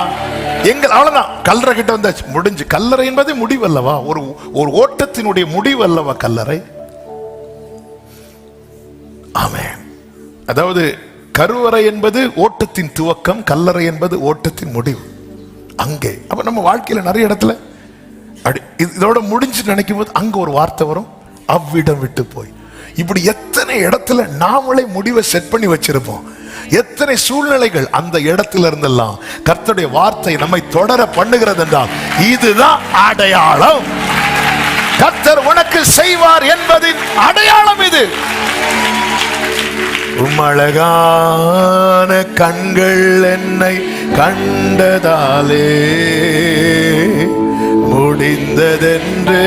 எங்கள் அவ்வளவுதான் கல்லறை கிட்ட வந்தாச்சு, முடிஞ்சு. கல்லறை என்பது முடிவல்லவா, ஒரு ஓட்டத்தினுடைய முடிவல்லவா கல்லறை. ஆமென். அதாவது கருவறை என்பது ஓட்டத்தின் துவக்கம், கல்லறை என்பது ஓட்டத்தின் முடிவு. அங்கே அப்ப நம்ம வாழ்க்கையில நிறைய இடத்துல இதோட முடிஞ்சு நினைக்கும் போது அங்க ஒரு வார்த்தை வரும், அவ்விடம் விட்டு போய். இப்படி எத்தனை இடத்துல நாமளே முடிவை செட் பண்ணி வச்சிருப்போம். எத்தனை சூழ்நிலைகள் அந்த இடத்துல இருந்தெல்லாம் கர்த்தருடைய வார்த்தை நம்மை தொடர பண்ணுகிறது என்றால் இதுதான் அடையாளம். கர்த்தர் உனக்கு செய்வார் என்பதின் அடையாளம் இது. உம்மழகான கண்கள் என்னை கண்டதாலே முடிந்ததென்று.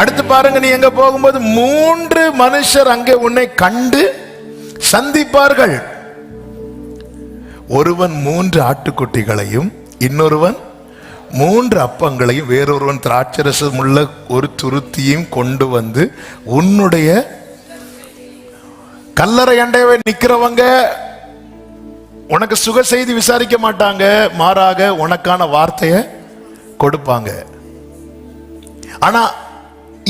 அடுத்து பாருங்க, நீ எங்க போகும்போது 3 மனுஷர் அங்கே உன்னை கண்டு சந்திப்பார்கள். ஒருவன் 3 ஆட்டுக்குட்டிகளையும், இன்னொருவன் 3 அப்பங்களையும், வேறொருவன் திராட்சரசம் உள்ள ஒரு துருத்தியும் கொண்டு வந்து உன்னுடைய கல்லறை அண்டையவை நிக்கிறவங்க உனக்கு சுக செய்தி விசாரிக்க மாட்டாங்க, மாறாக உனக்கான வார்த்தையை கொடுப்பாங்க. ஆனா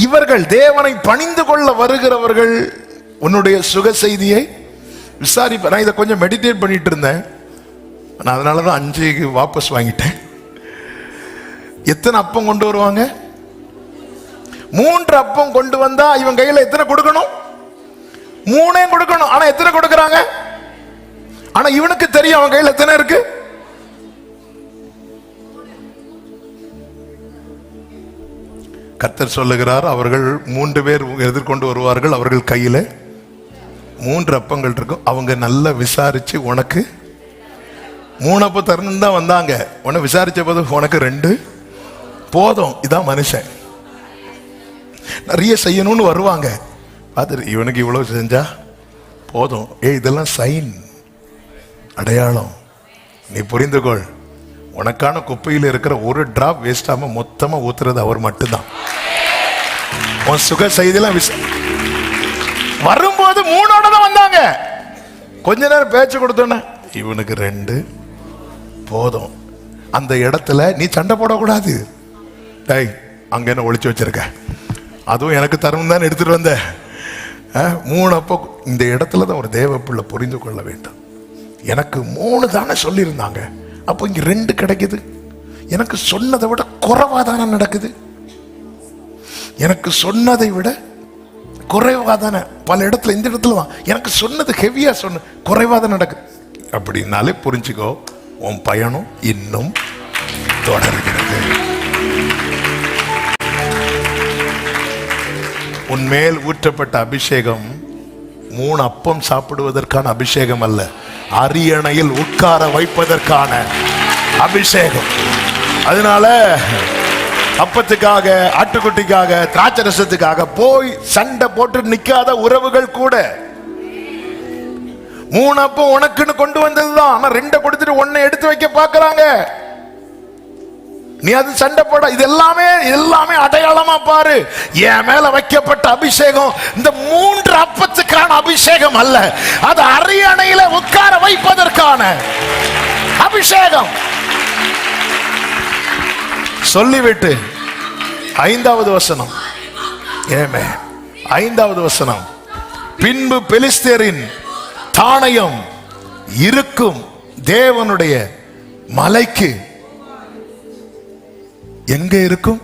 இவர்கள் தேவனை பணிந்து கொள்ள வருகிறவர்கள் உன்னுடைய சுக செய்தியை விசாரிப்ப. நான் இதை கொஞ்சம் மெடிடேட் பண்ணிட்டு இருந்தேன், நான் அதனாலதான் 5 வாபஸ் வாங்கிட்டேன். எத்தனை அப்பம் கொண்டு வருவாங்க? 3 அப்பம் கொண்டு வந்தா இவன் கையில எத்தனை கொடுக்கணும்? 3 கொடுக்கணும். ஆனா எத்தனை கொடுக்கறாங்க? ஆனா இவனுக்கு தெரியும் அவன் கையில எத்தனை இருக்கு. கர்த்தர் சொல்லுகிறார், அவர்கள் 3 பேர் எதிர்கொண்டு வருவார்கள், அவர்கள் கையில 3 அப்பங்கள் இருக்கும். அவங்க நல்லா விசாரிச்சு உனக்கு 3 அப்பம் தரணும் தான் வந்தாங்க. உன்னை விசாரிச்ச போது உனக்கு 2 போதும். இதான் மனுஷன். நிறைய செய்யணும்னு வருவாங்க, பார்த்து இவனுக்கு இவ்வளவு செஞ்சா போதும். இதெல்லாம் சைன், அடையாளம். நீ புரிந்து கொள், உனக்கான குப்பையில் இருக்கிற ஒரு டிராப் வேஸ்ட் ஆகாம மொத்தமா ஊத்துறது அவர் மட்டும்தான். உன் சுக செய்தியெல்லாம் வரும்போது 3 தான் வந்தாங்க. கொஞ்ச நேரம் பேச்சு கொடுத்தோன்னே இவனுக்கு 2 போதும். அந்த இடத்துல நீ சண்டை போடக்கூடாது. டேய், அங்க என்ன ஒளிச்சு வச்சிருக்க, அதுவும் எனக்கு தரணும் தான் எடுத்துட்டு வந்த. 3 அப்போ இந்த இடத்துல தான் ஒரு தேவ பிள்ளை புரிந்து கொள்ள வேண்டும். எனக்கு 3 தானே சொல்லியிருந்தாங்க, அப்போ இங்க 2 கிடைக்குது. எனக்கு சொன்னதை விட குறைவா தானே நடக்குது. எனக்கு சொன்னதை விட குறைவா தானே பல இடத்துல, இந்த இடத்துல தான் எனக்கு சொன்னது ஹெவியா சொன்ன குறைவா தான் நடக்குது. அப்படின்னாலே புரிஞ்சுக்கோ, உன் பயணம் இன்னும் தொடர்கிறது. உன்மேல் ஊற்றப்பட்ட அபிஷேகம் 3 அப்பம் சாப்பிடுவதற்கான அபிஷேகம் அல்ல, அரியணையில் உட்கார வைப்பதற்கான அபிஷேகம். அதனால அப்பத்துக்காக, ஆட்டுக்குட்டிக்காக, திராட்சரசத்துக்காக போய் சண்டை போட்டு நிக்காத உறவுகள் கூட 3 அப்பம் உனக்குன்னு கொண்டு வந்ததுதான். ஆனா 2 கொடுத்துட்டு 1 எடுத்து வைக்க பாக்குறாங்க. நீ அது சண்டை போட. இது எல்லாமே அடையாளமா பாரு. என் மேல வைக்கப்பட்ட அபிஷேகம் இந்த 3 அப்பத்துக்கான அபிஷேகம் அல்ல, அது அரியணையில உட்கார வைப்பதற்கான அபிஷேகம். சொல்லிவிட்டு 5வது வசனம், 5வது வசனம், பின்பு பெலிஸ்தேரின் தாணையம் இருக்கும் தேவனுடைய மலைக்கு எங்க இருக்கும்?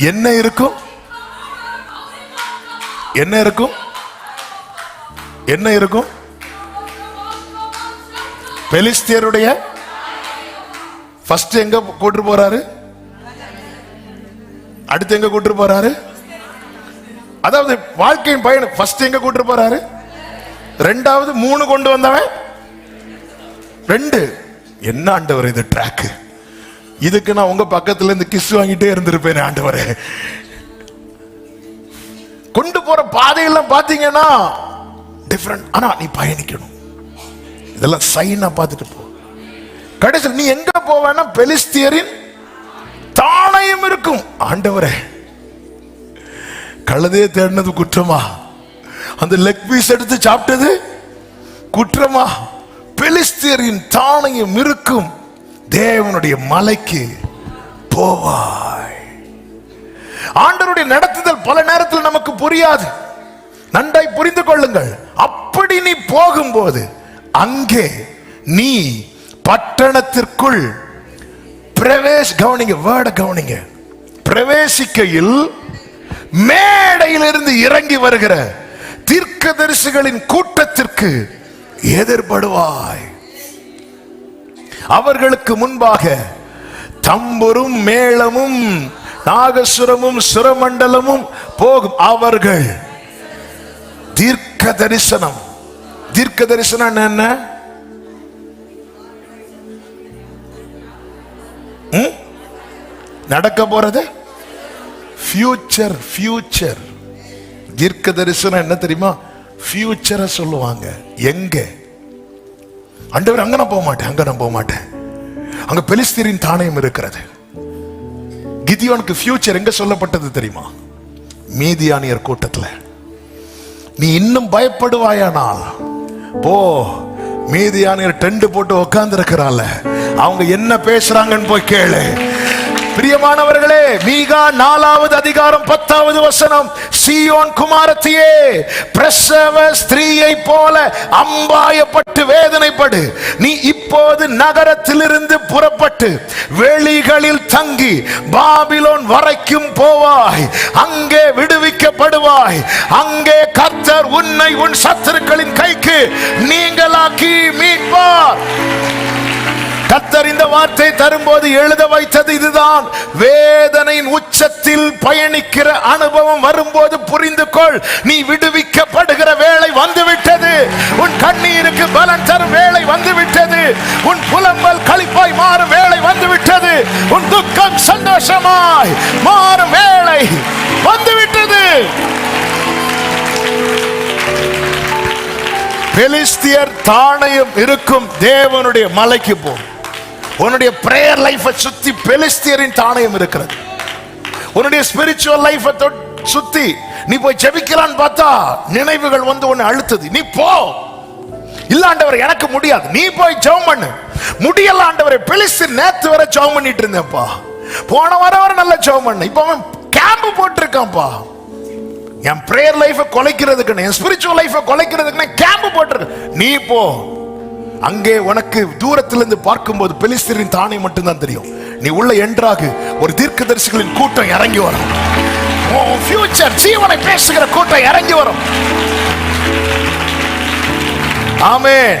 என்ன இருக்கும்? என்ன இருக்கும்? என்ன இருக்கும்? பெலிஸ்தியருடைய ஃபர்ஸ்ட் எங்க கூட்டு போறாரு? அடுத்து எங்க கூட்டு போறாரு? அதாவது வாழ்க்கையின் பயணம் ஃபர்ஸ்ட் எங்க கூட்டு போறாரு? 2வது 3 கொண்டு வந்தவன் 2. என்ன ஆண்டவர் இது ட்ராக்? இதுக்கு நான் உங்க பக்கத்துல இருந்து கிஸ் வாங்கிட்டே இருந்திருப்பேன். ஆண்டவரே, கொண்டு போற பாதையெல்லாம் பாத்தீங்கன்னா டிஃபரெண்ட். ஆனா நீ பயணிக்கணும். இதெல்லாம் சைனா பார்த்துட்டு போ. கடைசியில் நீ எங்க போவேன்னா பெலிஸ்தியரின் தாணையம் இருக்கும். ஆண்டவரே, கழுதையை தேடினது குற்றமா? அந்த லெக் பீஸ் எடுத்து சாப்பிட்டது குற்றமா? பெலிஸ்தியரின் தாணையம் இருக்கும் தேவனுடைய மலைக்கு போவாய். ஆண்டவருடைய நடத்துதல் பல நேரத்தில் நமக்கு புரியாது. நன்றாய் புரிந்து கொள்ளுங்கள். அப்படி நீ போகும்போது அங்கே நீ பட்டணத்திற்குள் கவனிங்க, வேர்ட கவனிங்க, பிரவேசிக்கையில் மேடையிலிருந்து இறங்கி வருகிற தீர்க்கதரிசிகளின் கூட்டத்திற்கு எதிர்படுவாய். அவர்களுக்கு முன்பாக தம்புரும் மேளமும் நாகசுரமும் சுரமண்டலமும் போகும். அவர்கள் தீர்க்க தரிசனம். தீர்க்க தரிசனம் என்ன? நடக்க போறது ஃபியூச்சர். ஃபியூச்சர் தீர்க்க தரிசனம் என்ன தெரியுமா? ஃபியூச்சரை சொல்லுவாங்க. எங்க? ஆண்டவர் அங்க நான் போக மாட்டேன், அங்க நான் போக மாட்டேன். அங்க பெலிஸ்தீரின் தானியம் இருக்கிறது. கிதியோனுக்கு ஃபியூச்சர் எங்க சொல்லப்பட்டது தெரியுமா? மீதியானியர் கூட்டத்துல. நீ இன்னும் பயப்படுவாயானா? போ, மீதியானியர் டென்ட் போட்டு உட்கார்ந்து இருக்கிறாள், அவங்க என்ன பேசுறாங்கன்னு போய் கேளு. பிரியமானவர்களே, மீகா 4வது அதிகாரம் 10வது வசனம், சீயோன் குமாரத்தியே, பிரசவ ஸ்திரீயை போல அம்பாயப்பட்டு வேதனைப்படு. நீ இப்போது நகரத்திலிருந்து புறப்பட்டு வெளிகளில் தங்கி பாபிலோன் வரைக்கும் போவாய். அங்கே விடுவிக்கப்படுவாய். அங்கே கர்த்தர் உன்னை உன் சத்துருக்களின் கைக்கு நீங்களாக்கி மீட்பார். கர்த்தர் இந்த வார்த்தை தரும்போது எழுத வைத்தது இதுதான். வேதனையின் உச்சத்தில் பயணிக்கிற அனுபவம் வரும்போது புரிந்து கொள், நீ விடுவிக்கப்படுகிற வேளை வந்துவிட்டது. உன் கண்ணீருக்கு பலன் தரும் வேளை வந்துவிட்டது. உன் புலம்பல் களிப்பாய் மாறும் வேளை வந்துவிட்டது. உன் துக்கம் சந்தோஷமாய் மாறும் வேளை வந்துவிட்டது. பெலிஸ்தியர் தானியம் இருக்கும் தேவனுடைய மலைக்கு போ. உன்னுடைய பிரேயர் லைஃபை சுத்தி பெலிஸ்தியரின் தானியம் இருக்கிறது. உன்னுடைய ஸ்பிரிச்சுவல் லைஃபை சுத்தி நீ போய் ஜெபிக்கலான்னு பார்த்தா நினைவுகள் வந்து உன்னை அழுத்துது. நீ போ. இல்ல ஆண்டவர் எனக்கு முடியாது, நீ போய் ஜெபம் பண்ணு. முடியல ஆண்டவரே, பெலிஸ்தீர் நேத்து வரை ஜெபம் பண்ணிட்டு இருந்தேன்ப்பா, போன வாரம் வரை நல்ல ஜெபம் பண்ண, இப்ப அவன் கேம்ப் போட்டிருக்கான்ப்பா. என் பிரேயர் லைஃபை கொலைக்கிறதுக்கு, என் ஸ்பிரிச்சுவல் லைஃபை கொலைக்கிறதுக்கு கேம்ப் போட்டிருக்க. நீ போ. அங்கே உனக்கு தூரத்திலிருந்து பார்க்கும்போது பெலிஸ்தீரின் தானியம் மட்டும்தான் தெரியும். நீ உள்ள என்றாகு ஒரு தீர்க்கதரிசிகளின் கூட்டம் இறங்கி வரும். ஃபியூச்சர் ஜீவனை பேசுகிற கூட்டம் இறங்கி வரும். ஆமென்.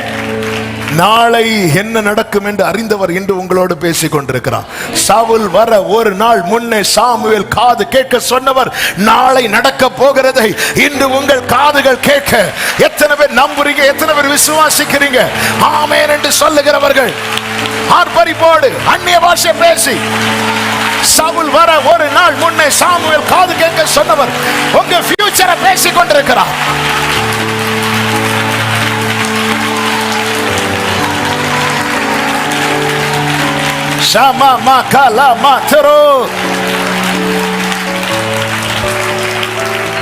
நாளை என்ன நடக்கும் என்று அறிந்தவர் இன்று உங்களோடு பேசிக் கொண்டிருக்கிறார். சவுல் வர ஒரு நாள் முன்னே சாமுவேல் காது கேட்க சொன்னவர் நாளை நடக்க போகிறதை இன்று உங்கள் காதுகள் கேட்க எத்தனை பேர் நம்புறீங்க? எத்தனை பேர் விசுவாசிக்கிறீங்க? ஆமென் என்று சொல்லுகிறவர்கள் ஆர்ப்பரிப்போடு அந்நிய பாஷை பேசி, சவுல் வர ஒரு நாள் முன்னே சாமுவேல் காது கேட்க சொன்னவர் உங்க ஃபியூச்சரை பேசிக் கொண்டிருக்கிறார். Shama makala matero.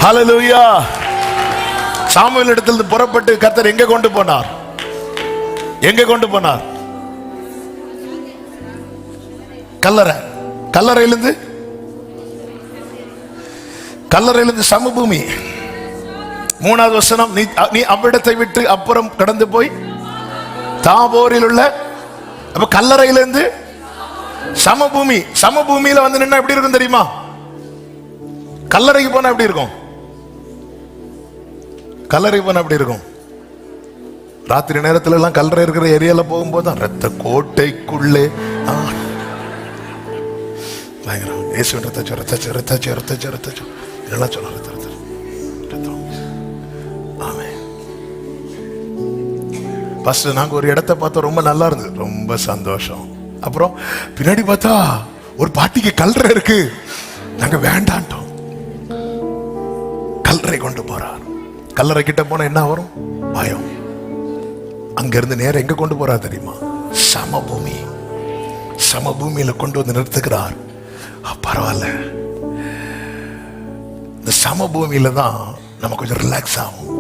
Hallelujah. Samuel இடத்திலிருந்து புறப்பட்டு கர்த்தர் எங்க கொண்டு போனார்? எங்க கொண்டு போனார்? கல்லறை. கல்லறையிலிருந்து சமபூமி. 3வது வசனம், நீ அவ்விடத்தை விட்டு அப்புறம் கடந்து போய் தாபோரில் உள்ள, அப்ப கல்லறையிலிருந்து சமபூமி. சமபூமியில வந்து நின்னா எப்படி இருக்கும் தெரியுமா? கல்லறைக்கு போனா எப்படி இருக்கும்? கல்லறைக்கு போனா எப்படி இருக்கும்? ராத்திரி நேரத்துல எல்லாம் கல்லறை இருக்கிற ஏரியால போகும்போது ரத்த கோட்டைக்குள்ளே பயங்கரம். இயேசு ரத்தம் இதெல்லாம் சொல்ல. ஃபர்ஸ்ட் நாங்க ஒரு இடத்தை பார்த்தோம், ரொம்ப நல்லா இருந்தது, ரொம்ப சந்தோஷம். அப்புறம் பின்னாடி பார்த்தா ஒரு பாட்டிக்கு கல்லறை இருக்கு, நாங்க வேண்டான்ட்டோம். கல்லறை கொண்டு போறார். கல்லறை கிட்ட போனா என்ன வரும்? பயம். அங்க இருந்து நேரம் எங்க கொண்டு போறார் தெரியுமா? சமபூமி. சமபூமியில கொண்டு வந்து நிறுத்துகிறார். பரவாயில்ல, இந்த சமபூமியில தான் நம்ம கொஞ்சம் ரிலாக்ஸ் ஆகும்.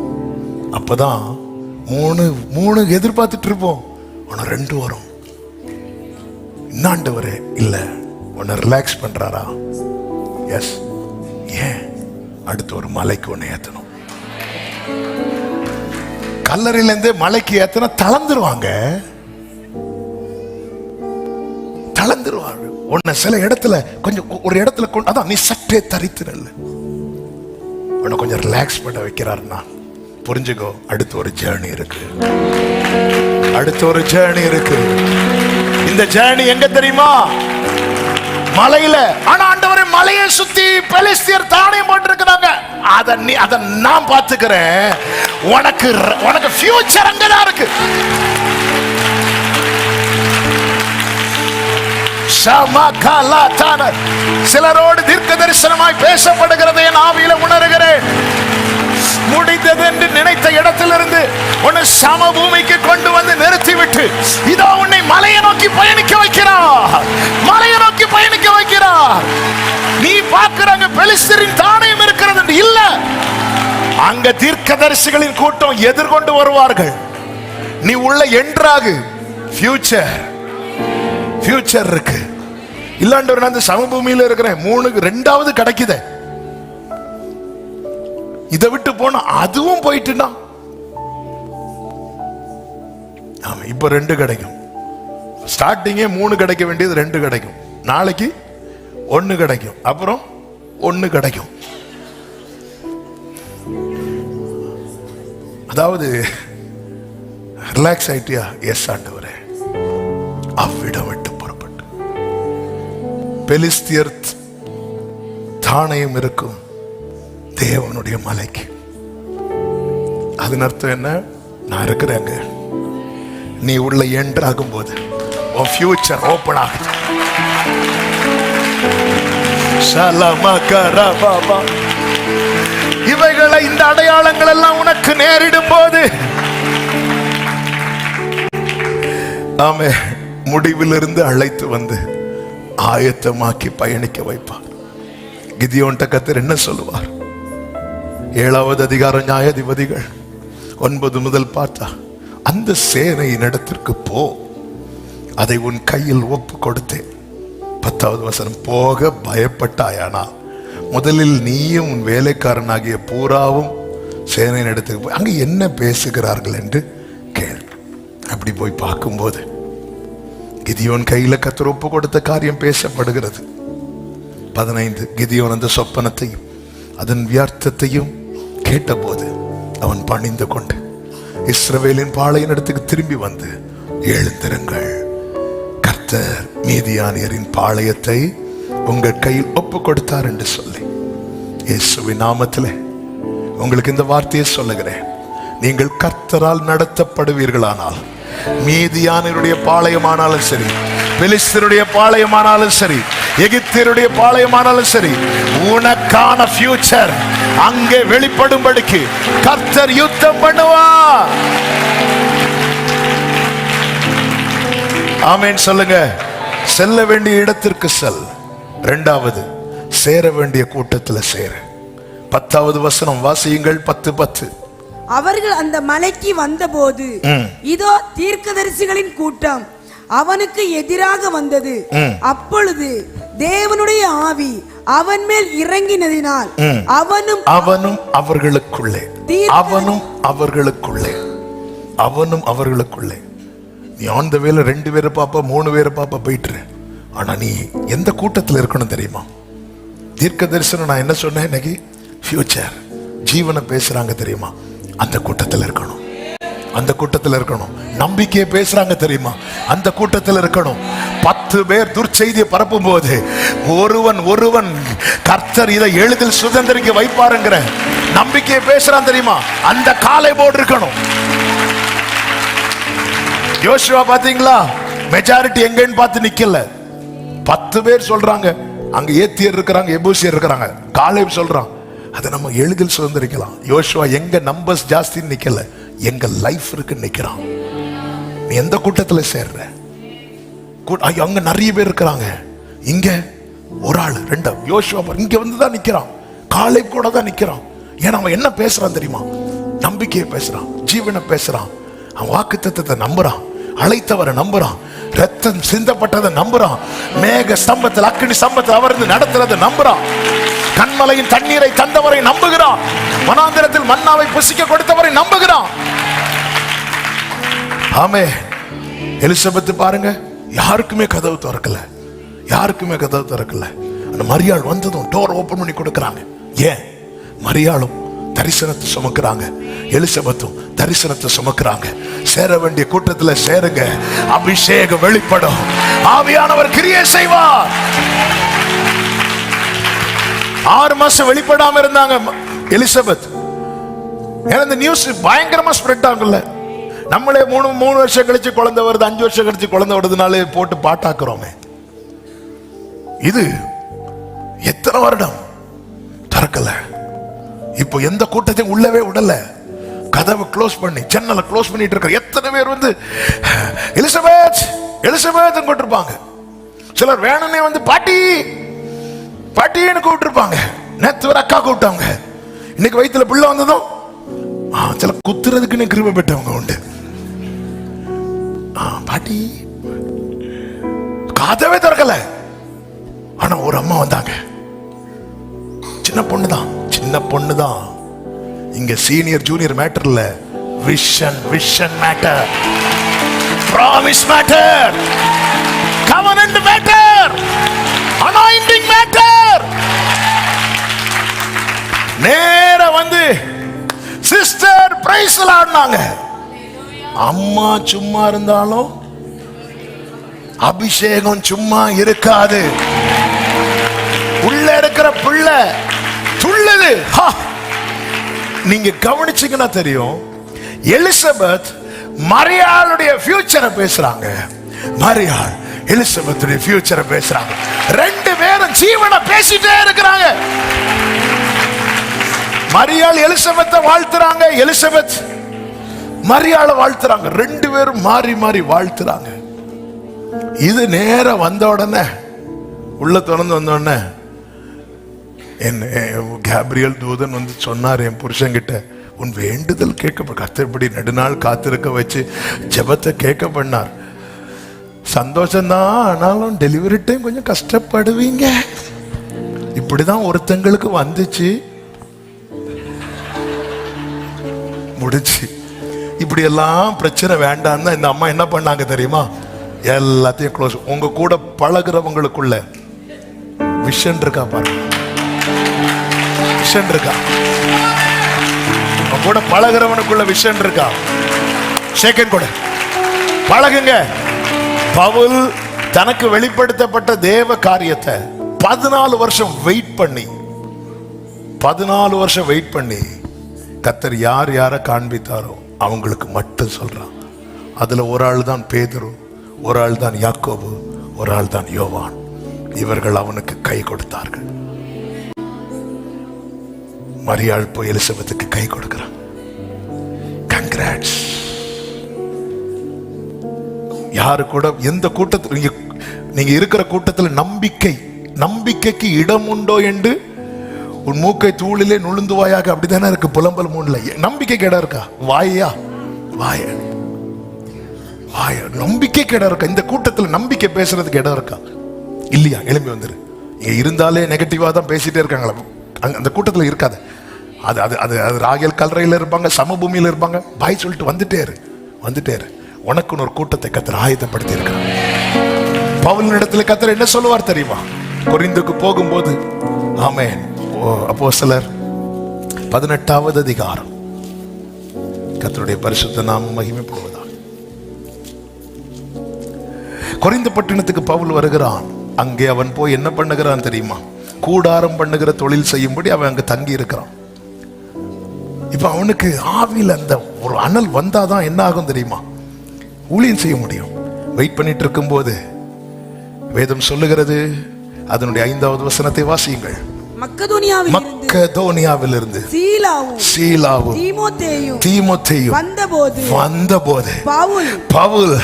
அப்பதான் மூணு எதிர்பார்த்துட்டு இருப்போம், ஆனா 2 வரும். இன்னாண்டவரே இல்ல, உன்னை ரிலாக்ஸ் பண்றாரா? எஸ். ஏன்? அடுத்து ஒரு மலைக்கு ஒண்ணு ஏத்தணும். கல்லறையில இருந்து மலைக்கு ஏத்தன தளர்ந்துருவாங்க. உன்னை சில இடத்துல கொஞ்சம் ஒரு இடத்துல அதான் நீ சற்றே தரித்து நெல்லு. உன்னை கொஞ்சம் ரிலாக்ஸ் பண்ண வைக்கிறாருன்னா புரிஞ்சுக்கோ, அடுத்த ஒரு ஜேர்னி இருக்கு. அடுத்த ஒரு ஜேர்னி இருக்கு. இந்த ஜேர்னி எங்க தெரியுமா? மலையில. ஆனா ஆண்டவரே, மலையை சுத்தி பெலிஸ்தியர் தானியம் போட்டு இருக்கிறாங்க. அத நான் பாத்துக்கிறேன். உனக்கு ஃபியூச்சர் அங்கதான் இருக்கு. சிலரோடு தீர்க்க தரிசனமாய் பேசப்படுகிறதை என் ஆவியில உணர்கிறேன். முடிந்தது என்று நினைத்த இடத்திலிருந்து உன்னை சமபூமிக்கு கொண்டு வந்து நிறுத்திவிட்டு இதோ உன்னை மலையை நோக்கி பயணிக்க வைக்கிறார். மலையை நோக்கி பயணிக்க வைக்கிறார். நீ பார்க்கிறாங்க பெலிஸ்தரின் தானியம் இருக்கிறது என்று இல்ல, அங்க தீர்க்கதரிசிகளின் கூட்டம் எதிர்கொண்டு வருவார்கள். நீ உள்ள என்றாகு. ஃபியூச்சர் இருக்கு. இல்லாண்டவர் நான் சமபூமியில இருக்கிறேன், 3க்கு 2வது கிடைக்குதே. இதை விட்டு போனா அதுவும் போயிட்டுனா இப்ப 2 கிடைக்கும். ஸ்டார்டிங்கே 3 கிடைக்க வேண்டியது 2 கிடைக்கும். நாளைக்கு 1 கிடைக்கும், அப்புறம் 1 கிடைக்கும். அதாவது ரிலாக்ஸ் ஆயிட்டியா? எஸ் ஆண்டவரே. அவ்விடம் விட்டு புறப்பட்டு பெலிஸ்தியர் தானியம் இருக்கும் தேவனுடைய மலைக்கு. அதன் அர்த்தம் என்ன? நான் இருக்கிறேங்க. நீ உள்ள என்ட்ராகும் போது உன் ஃபியூச்சர் ஓபன் ஆகுது. இவைகளை, இந்த அடையாளங்கள் எல்லாம் உனக்கு நேரிடும் போது நாம முடிவிலிருந்து அழைத்து வந்து ஆயத்தமாக்கி பயணிக்க வைப்பார். கிதியோன்ட்ட கர்த்தர் என்ன சொல்லுவார்? 7வது அதிகாரம் நியாயாதிபதிகள் 9 முதல் பார்த்தா, அந்த சேனையின் இடத்திற்கு போ, அதை உன் கையில் ஒப்பு கொடுத்தேன். 10வது வசனம், போக பயப்பட்டாயானால் முதலில் நீயும் உன் வேலைக்காரனாகிய பூராவும் சேனையின் இடத்துக்கு போய் அங்க என்ன பேசுகிறார்கள் என்று கேள். அப்படி போய் பார்க்கும்போது கிதியோன் கையில கர்த்தர் ஒப்பு கொடுத்த காரியம் பேசப்படுகிறது. 15, கிதியோன் அந்த சொப்பனத்தையும் அதன் வியார்த்தத்தையும் கேட்டபோது அவன் பணிந்து கொண்டு இஸ்ரவேலின் பாளையின் இடத்துக்கு திரும்பி வந்து, எழுந்திருங்கள், கர்த்தர் மீதியானியரின் பாளையத்தை உங்கள் கையில் ஒப்பு கொடுத்தார் என்று சொல்லி, இயேசுவின் நாமத்திலே உங்களுக்கு இந்த வார்த்தையை சொல்லுகிறேன். நீங்கள் கர்த்தரால் நடத்தப்படுவீர்களானால், மீதியானியருடைய பாளையமானாலும் சரி, பெலிஸ்தருடைய பாளையமானாலும் சரி, எகிப்தியருடைய பாளையமானாலும் சரி, உனக்கான ஃபியூச்சர் அங்கே வெளிப்படும்படிக்கு கர்த்தர் யுத்தம் பண்ணுவார். ஆமென் சொல்லுங்க. செல்ல வேண்டிய இடத்திற்கு செல். 2வது, சேர வேண்டிய கூட்டத்தில் சேரு. 10வது வசனம் வாசியுங்கள். 10:10. அவர்கள் அந்த மலைக்கு வந்தபோது இதோ தீர்க்கதரிசிகளின் கூட்டம் அவனுக்கு எதிராக வந்தது. அப்பொழுது தேவனுடைய ஆவி அவன் மேல் இறங்கினதினால் அவனும் அவர்களுக்குள்ளே நீ ஆன் த வேல 2 பேரை பாப்பா, 3 பேரை பாப்பா போயிட்டு. ஆனா நீ எந்த கூட்டத்தில் இருக்கணும் தெரியுமா? தீர்க்க தரிசனம் நான் என்ன சொன்னேன் இன்னைக்கு? ஃபியூச்சர் ஜீவனை பேசுறாங்க தெரியுமா? அந்த கூட்டத்தில் இருக்கணும். அந்த கூட்டத்தில் இருக்கணும். நம்பிக்கையை பேசுறாங்க தெரியுமா? அந்த கூட்டத்தில் இருக்கணும். 10 பேர் துர்ச்செய்தியை பரப்பும் போது ஒருவன் கர்த்தர் இதை எளிதில் சுதந்திரிக்க வைப்பாருங்கிற நம்பிக்கையை பேசுறான் தெரியுமா? அந்த காலை போடு இருக்கணும். யோசுவா பாத்தீங்களா? மெஜாரிட்டி எங்கன்னு பார்த்து நிக்கல. 10 பேர் சொல்றாங்க, அங்க ஏத்தியர் இருக்கிறாங்க, எபூசியர் இருக்கிறாங்க. காலேப் சொல்றான், அதை நம்ம எளிதில் சுதந்திரிக்கலாம். யோசுவா எங்க நம்பர்ஸ் ஜாஸ்தி நிக்கல, எங்க லைஃப் இருக்கு நிக்கிறான். நீ எந்த கூட்டத்துல சேர்ற? அங்க நிறைய பேர் இருக்கிறாங்க, இங்க ஒரு ஆள் 2. யோசுவா இங்க வந்துதான் நிக்கிறான், காலேப் கூட தான் நிக்கிறான். ஏன்னா அவன் என்ன பேசுறான் தெரியுமா? நம்பிக்கையை பேசுறான், ஜீவனை பேசுறான். அவன் வாக்குத்தத்தத்தை நம்புறான், அழைத்தவரை நம்புறான், ரத்தம் சிந்தப்பட்டதை நம்புறான், மேக ஸ்தம்பத்தில் அக்கினி ஸ்தம்பத்தில் அவர் நடத்துறதை நம்புறான், கண்மலையின் தண்ணீரை தந்தவரை நம்புகிறான், வனாந்திரத்தில் மன்னாவை புசிக்க கொடுத்தவரை நம்புகிறான். ஆமே. எலிசபெத் பாருங்க, யாருக்குமே கதவு திறக்கல. யாருக்குமே கதவு திறக்கல. அந்த மரியாள் வந்ததும் டோர் ஓபன் பண்ணி கொடுக்கறாங்க. ஏன்? மரியாளும் தரிசனத்தை சுமக்கிறாங்க, எலிசபெத்தும் தரிசனத்தை சுமக்கிறாங்க. சேர வேண்டிய கூட்டத்துல சேருங்க, அபிஷேகம் வெளிப்படும், ஆவியானவர் கிரியை செய்வார். 6 மாசம் வெளிப்படாம இருந்தாங்க எலிசபெத். ஏன்னா இந்த நியூஸ் பயங்கரமா ஸ்ப்ரெட் ஆகல. நம்மளே 3 வருஷம் கழிச்சு குழந்தை வருது, 5 வருஷம் கழிச்சு குழந்தை வருதுனாலே போட்டு பாட்டாக்குறோமே. இது எத்தனை வருடம் திறக்கல. இப்போ எந்த கூட்டத்தையும் உள்ளவே விடல, கதவை க்ளோஸ் பண்ணி ஜன்னலை க்ளோஸ் பண்ணிட்டு இருக்க. எத்தனை பேர் வந்து எலிசபெத் எலிசபெத் கூப்பிட்டுருப்பாங்க. சிலர் வேணும்னே வந்து பாட்டி பாட்டின்னு கூப்பிட்டுருப்பாங்க. நேத்து ஒரு அக்கா கூப்பிட்டாங்க, இன்னைக்கு வயிற்றுல பிள்ளை வந்ததும் சில குத்துறதுக்குன்னு கிருபை பெற்றவங்க உண்டு. பாட்டி கதவே திறக்கல. ஆனா ஒரு அம்மா வந்தாங்க, சின்ன பொண்ணுதான். இங்க சீனியர் ஜூனியர் மேட்டர் இல்ல, vision matter, promise matter, கவர்னன்ட் matter, anointing matter. நேர வந்து சிஸ்டர் பிரைஸ் ஆடினாங்க. அம்மா சும்மா இருந்தாலும் அபிஷேகம் சும்மா இருக்காது. உள்ள இருக்கிற பிள்ளை துள்ளுது. நீங்க கவனிச்சீங்கன்னா தெரியும், எலிசபெத் மரியாளுடைய ஃபியூச்சரை பேசுறாங்க, மரியாள் எலிசபெத்துடைய ஃபியூச்சரை பேசுறாங்க. 2 பேரும் ஜீவனை பேசிட்டே இருக்கிறாங்க. மரியாள் எலிசபெத்தை வாழ்த்துறாங்க, எலிசபெத் மரியாளை வாழ்த்துறாங்க. 2 பேரும் மாறி மாறி வாழ்த்துறாங்க. இது நேர வந்த உடனே, உள்ள திறந்து வந்த உடனே என்ன கேப்ரியல் தூதன் வந்து சொன்னார் என் புருஷன்கிட்ட, உன் வேண்டுதல் கேட்கப்படும். கர்த்தர்படி நெடுநாள் காத்திருக்க வச்சு ஜெபத்தை கேட்க பண்ணார். சந்தோஷம்தான், ஆனாலும் டெலிவரி டைம் கொஞ்சம் கஷ்டப்படுவீங்க. இப்படிதான் ஒருத்தங்களுக்கு வந்துச்சு, முடிச்சு. இப்படி எல்லாம் பிரச்சனை வேண்டாம். இந்த அம்மா என்ன பண்ணாங்க தெரியுமா? எல்லாத்தையும் க்ளோஸ். உங்க கூட பழகுறவங்களுக்குள்ள விஷன் இருக்கா பாருங்க, விஷன் இருக்கா? உங்க கூட பழகுறவனுக்குள்ள விஷன் இருக்கா? செகண்ட் கூட பழகுங்க. பவுல் தனக்கு வெளிப்படுத்தப்பட்ட தேவ காரியத்தை 14 வருஷம் வெயிட் பண்ணி கர்த்தர் யார் யாரை காண்பித்தாரோ அவங்களுக்கு மட்டும் சொல்றான். அதுல ஒரு ஆள் தான் பேதுரு, ஒரு ஆள் தான் யாக்கோபு, ஒரு ஆள் தான் யோவான். இவர்கள் அவனுக்கு கை கொடுத்தார்கள். மரியாள் போய் எலிசபெத்துக்கு கை கொடுக்கிறான். கங்க்ராட்ஸ். யாரு கூட எந்த கூட்டத்தில் நீங்க இருக்கிற கூட்டத்தில் நம்பிக்கைக்கு இடம் உண்டோ என்று உன் மூக்கை தூளிலே நுழுந்துவாயாக, அப்படித்தானே இருக்கு புலம்பல் 3ல. நம்பிக்கைக்கு இடம் இருக்கா? வாய நம்பிக்கைக்கு இடம் இருக்கா? இந்த கூட்டத்தில் நம்பிக்கை பேசுறதுக்கு இடம் இருக்கா? இல்லையா? எழும்பி வந்துரு. இங்க இருந்தாலே நெகட்டிவா தான் பேசிட்டே இருக்காங்களா? அந்த கூட்டத்தில் இருக்காது. அது அது அது அது ராகேல் கல்லறையில் இருப்பாங்க, சமபூமியில் இருப்பாங்க. பாய் சொல்லிட்டு வந்துட்டே இரு. உனக்குன்னு ஒரு கூட்டத்தை கர்த்தர் ஆயத்தப்படுத்தி இருக்கிறார். பவுலின் இடத்துல கர்த்தர் என்ன சொல்லுவார் தெரியுமா? கொரிந்துக்கு போகும்போது, ஆமென், அப்போஸ்தலர் 18வது அதிகாரம், கர்த்தருடைய பரிசுத்த நாமம் மகிமைப்படுவதாக. கொரிந்து பட்டணத்துக்கு பவுல் வருகிறான். அங்கே அவன் போய் என்ன பண்ணுகிறான் தெரியுமா? கூடாரம் பண்ணுகிற தொழில் செய்யும்படி அவன் அங்க தங்கி இருக்கிறான். இப்ப அவனுக்கு ஆவியில் அந்த ஒரு அனல் வந்தாதான் என்ன ஆகும் தெரியுமா? ஊழியம் செய்ய முடியும். வெயிட் பண்ணிட்டு இருக்கும் போது வேதம் சொல்லுகிறது, அதனுடைய 5வது வசனத்தை வாசியுங்கள். மக்கதோனியாவிலிருந்து சீலாவும் தீமோத்தேயும் வந்தபோது பவுல்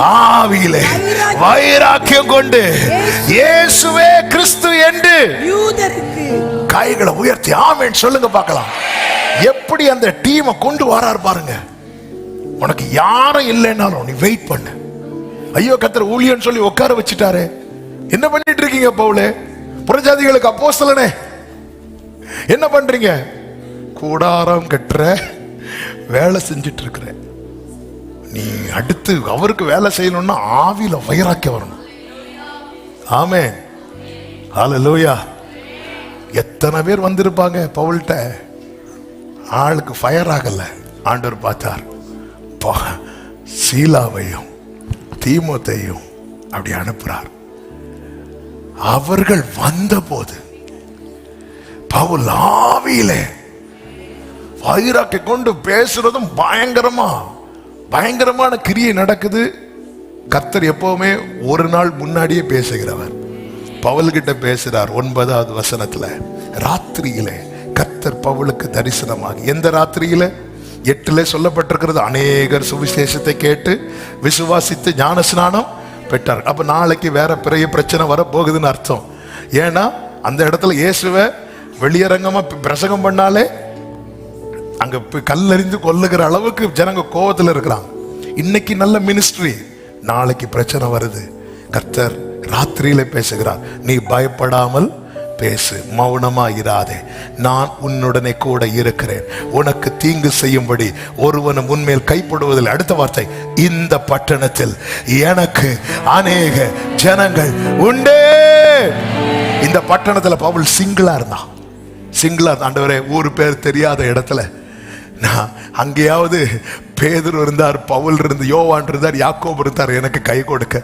ஆவியிலே வைராக்கியம் கொண்டு இயேசுவே கிறிஸ்து என்று கைகளை உயர்த்தி ஆமென் சொல்லுங்க பார்க்கலாம். எப்படி அந்த டீமை கொண்டு வரார் பாருங்க. உனக்கு யாரும் இல்லைன்னாலும் நீ வெயிட் பண்ணு. ஐயோ கர்த்தர் ஊழியன்னு சொல்லி உட்கார வச்சுட்டாரு. என்ன பண்ணிட்டு இருக்கீங்க பவுலே? புறஜாதிகளுக்கு அப்போஸ்தலனே என்ன பண்றீங்க? கூடாரம் கட்டுற வேலை செஞ்சிட்டு இருக்கிற. நீ அடுத்து அவருக்கு வேலை செய்யணும்னா ஆவியில வைராக்கியம் வரணும். ஆமென். ஹல்லேலூயா. எத்தனை பேர் வந்திருப்பாங்க பவுல்கிட்ட, ஆளுக்கு ஃபயர் ஆகல. ஆண்டவர் பார்த்தார், சீலாவையும் தீமோத்தேயும் அப்படி அனுப்புறார். அவர்கள் வந்தபோது பவுல் ஆவியிலே வைராக்கி கொண்டு பேசுறதும் பயங்கரமான கிரியை நடக்குது. கர்த்தர் எப்பவுமே ஒரு நாள் முன்னாடியே பேசுகிறவர். பவுல் கிட்ட பேசுறார். 9வது வசனத்துல, ராத்திரியிலே கர்த்தர் பவுலுக்கு தரிசனமாகி, எந்த ராத்திரியில? 8 சொல்லப்பட்டிருக்கிறது, அநேகர் சுவிசேஷத்தை கேட்டு விசுவாசித்து ஞானஸ்நானம் பெற்றார். அப்ப நாளைக்கு வேற பெரிய பிரச்சனை வர போகுதுன்னு அர்த்தம். ஏன்னா அந்த இடத்துல இயேசுவை வெளியரங்கமா பிரசங்கம் பண்ணாலே அங்க கல்லறிந்து கொல்லுகிற அளவுக்கு ஜனங்க கோபத்துல இருக்கிறாங்க. இன்னைக்கு நல்ல மினிஸ்ட்ரி, நாளைக்கு பிரச்சனை வருது. கர்த்தர் ராத்திரியில பேசுகிறார், நீ பயப்படாமல் பேசு, மௌனமா இராதே, நான் உன்னுடனே கூட இருக்கிறேன், உனக்கு தீங்கு செய்யும்படி ஒருவனும் உன்மேல் கைப்படுவதில். அடுத்த வார்த்தை, இந்த பட்டணத்தில் எனக்கு அநேக ஜனங்கள் உண்டே. இந்த பட்டணத்துல பவுல் சிங்கிளா இருந்தான். ஆண்டவரே, ஊரு பேர் தெரியாத இடத்துல நான் அங்கேயாவது பேதுரு இருந்தார், பவுல் இருந்து, யோவான் இருந்தார், யாக்கோபு இருந்தார், எனக்கு கை கொடுக்க.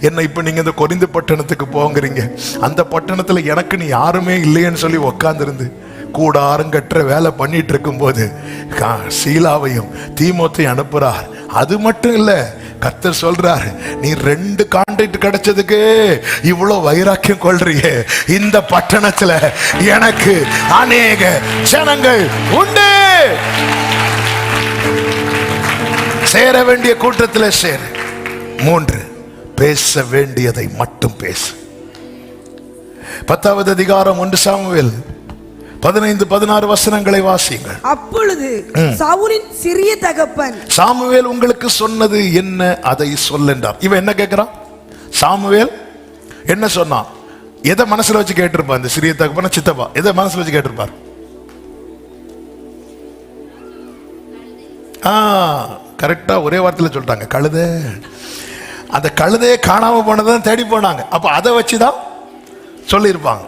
என்ன இப்ப நீங்க இந்த கொரிந்து பட்டணத்துக்கு போங்கிறீங்க, அந்த பட்டணத்துல எனக்கு நீ யாருமே இல்லையேன்னு சொல்லி உக்காந்துருந்து கூடாரம் கட்டுற வேலை பண்ணிட்டு இருக்கும் போது சீலாவையும் தீமோத்தையும் அனுப்புறார். அது மட்டும் இல்ல, கர்த்தர் சொல்றார், நீ 2 கான்ட்ராக்ட் கிடைச்சதுக்கு இவ்வளவு வைராக்கியம் கொள்றியே, இந்த பட்டணத்துல எனக்கு அநேக ஜனங்கள் உண்டு. சேர வேண்டிய கூட்டத்தில் சேர. 3, பேச வேண்டியதை மட்டும் பேசு. 10வது அதிகாரம் 1 சாமுவேல் 15-16 வசனங்களை வாசியுங்கள். அப்பொழுது சவுலின் சிறிய தகப்பன், சாமுவேல் உங்களுக்கு சொன்னது என்ன, அதை சொல்லென்றார். இவன் என்ன கேட்கிறான்? சாமுவேல் என்ன சொன்னான்? எதை மனசுல வச்சு கேட்டிருப்பார்? இந்த சிறிய தகப்பன சித்தப்பா எதை மனசுல வச்சு கேட்டிருப்பார்? கரெக்டா ஒரே வார்த்தையில சொல்லிட்டாங்க, கழுதை. அந்த கழுதையை காணாம போனதான் தேடி போனாங்க. அப்ப அதை வச்சுதான் சொல்லியிருப்பாங்க.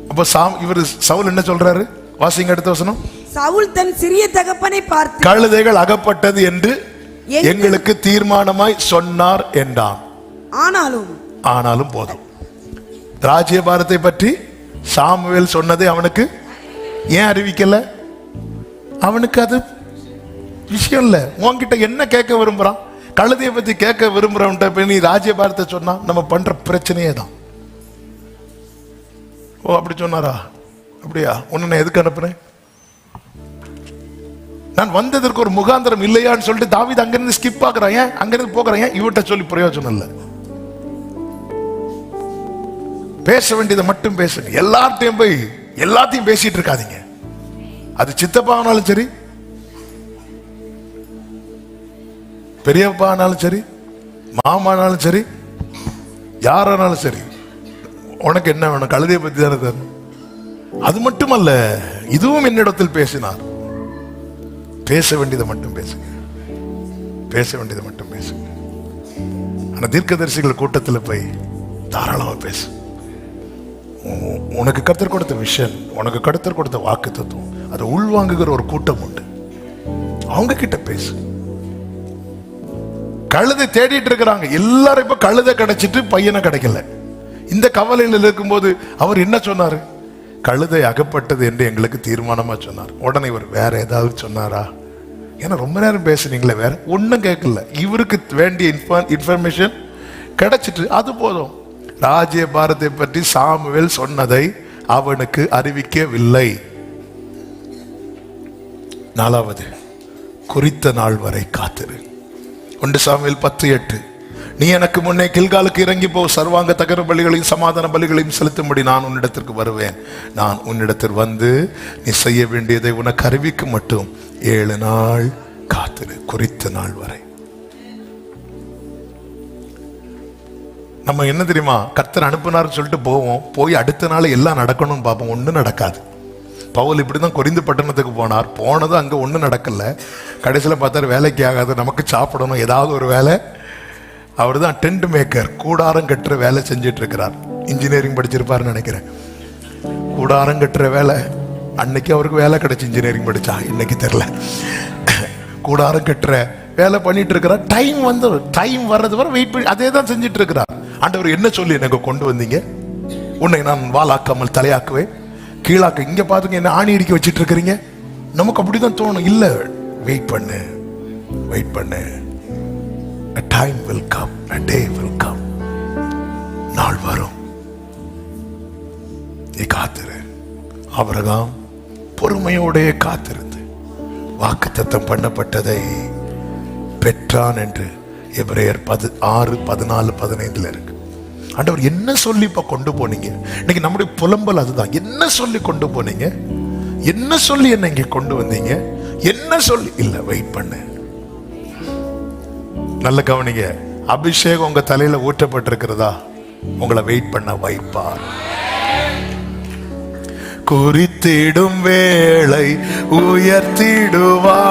அப்ப இவர் சவுல் என்ன சொல்றாரு? வாசிங்க அடுத்த வசனம். சவுல் தன் சிறிய தகப்பனை பார்த்து, கழுதைகள் அகப்பட்டது என்று எங்களுக்கு தீர்மானமாய் சொன்னார் என்றான். ஆனாலும் போதும். ராஜ்யபாரத்தை பற்றி சாமுவேல் சொன்னதை அவனுக்கு ஏன் அறிவிக்கல? அவனுக்கு அது விஷயம் இல்ல. உன்கிட்ட என்ன கேட்க விரும்புறான்? கழுதையை பத்தி கேட்க விரும்புறவன்ட்ட நீ ராஜ்யபாரத்தை சொன்னா நம்ம பண்ற பிரச்சனையே தான். ஓ, அப்படி சொன்னாரா? அப்படியா? உன்னை எதுக்கு அனுப்புனேன்? நான் வந்ததற்கு ஒரு முகாந்திரம் இல்லையான்னு சொல்லிட்டு தாவீது அங்கிருந்து ஸ்கிப் ஆகுறான். ஏன் அங்கிருந்து போகிறான்? ஏன் இவட்ட சொல்லி பிரயோஜனம் இல்லை. பேச வேண்டியதை மட்டும் பேசுங்க. எல்லார்ட்டையும் போய் எல்லாத்தையும் பேசிட்டு இருக்காதீங்க. அது சித்தப்பா ஆனாலும் சரி, பெரியப்பா ஆனாலும் சரி, மாமானாலும் சரி, யாரானாலும் சரி, உனக்கு என்ன வேணும்? கழுதையை பத்தி தானே தரணும். அது மட்டுமல்ல, இதுவும் என்னிடத்தில் பேசினார். பேச வேண்டியதை மட்டும் பேசுங்க. பேச வேண்டியதை மட்டும் பேசுங்க. ஆனா தீர்க்கதரிசிகள் கூட்டத்தில் போய் தாராளமா பேசு. உனக்கு கர்த்தர் கொடுத்த விஷன், உனக்கு கர்த்தர் கொடுத்த வாக்கு தத்துவம், அதை உள்வாங்குகிற ஒரு கூட்டம் உண்டு. அவங்க கிட்ட பேசு. கழுதை தேடிட்டு இருக்கிறாங்க எல்லாரும். இப்ப கழுதை கிடைச்சிட்டு பையனை கிடைக்கல. இந்த கவலையில் இருக்கும்போது அவர் என்ன சொன்னாரு? கழுதை அகப்பட்டது என்று எங்களுக்கு தீர்மானமா சொன்னார். உடனே இவர் வேற ஏதாவது சொன்னாரா? ஏன்னா ரொம்ப நேரம் பேசுனீங்களே, வேற ஒன்னும் கேட்கல. இவருக்கு வேண்டிய இன்ஃபர்மேஷன் கிடைச்சிட்டு அது போதும். ராஜ்ய பாரத்தை பற்றி சாமுவேல் சொன்னதை அவனுக்கு அறிவிக்கவில்லை. 4வது, குறித்த நாள் வரை காத்திரு. 1 சாமுவேல் 10:8, நீ எனக்கு முன்னே கில்காலுக்கு இறங்கி போ, சர்வாங்க தகர பலிகளையும் சமாதான பலிகளையும் செலுத்தும்படி நான் உன்னிடத்திற்கு வருவேன். நான் உன்னிடத்தில் வந்து நீ செய்ய வேண்டியதை உனக்கு அறிவிக்க மட்டும் 7 நாள் காத்திரு. குறித்த நாள் வரை. நம்ம என்ன தெரியுமா, கர்த்தர் அனுப்புனார்னு சொல்லிட்டு போவோம், போய் அடுத்த நாள் எல்லாம் நடக்கணும்னு பார்ப்போம். ஒன்றும் நடக்காது. பவுல் இப்படிதான் கொரிந்து பட்டணத்துக்கு போனார். போனதும் அங்க ஒன்றும் நடக்கல. கடைசியில் பார்த்தாரு வேலைக்கு ஆகாது, நமக்கு சாப்பிடணும், ஏதாவது ஒரு வேலை அவர் தான் டென்ட் மேக்கர், கூடாரம் கட்டுற வேலை செஞ்சிட்டு இருக்கிறார். இன்ஜினியரிங் படிச்சிருப்பாருன்னு நினைக்கிறேன். கூடாரம் கட்டுற வேலை, அன்னைக்கு அவருக்கு வேலை கிடைச்சு, இன்ஜினியரிங் படிச்சா, இன்னைக்கு தெரியல. கூடாரம் கட்டுற வேலை பண்ணிட்டு இருக்கிறார். டைம் வர்றது வரை வெயிட் பண்ணி அதே தான் செஞ்சிட்டு இருக்கிறார். ஆண்டவர் என்ன சொல்லி எனக்கு கொண்டு வந்தீங்க? உன்னை நான் வாளாக்காமல் தலையாக்குவேன், கீழாக்க. இங்க பாத்துங்க, என்ன ஆணி அடிக்க வச்சிட்டு இருக்கிறீங்க. நமக்கு அப்படிதான் தோணும். இல்ல, வெயிட் பண்ணு, வெயிட் பண்ணு. A time will come, a day will come. நாள் வரும், நீ காத்திரு. ஆபிரகாம் பொறுமையோட காத்திருந்து வாக்குத்தத்தம் பண்ணப்பட்டதை பெற்றான் என்று எபிரேயர் 6:14-15 இருக்கு. ஆண்டவர் என்ன சொல்லி இப்ப கொண்டு போனீங்க? இன்னைக்கு நம்முடைய புலம்பல் அதுதான். என்ன சொல்லி கொண்டு போனீங்க? என்ன சொல்லி என்ன இங்க கொண்டு வந்தீங்க? என்ன சொல்லி? இல்ல, வெயிட் பண்ணு. நல்ல கவனிங்க. அபிஷேகம் உங்க தலையில ஊற்றப்பட்டிருக்கிறதா? உங்களை வெயிட் பண்ண வைப்பார். குறித்திடும் வேளை உயர்த்திடுவார்,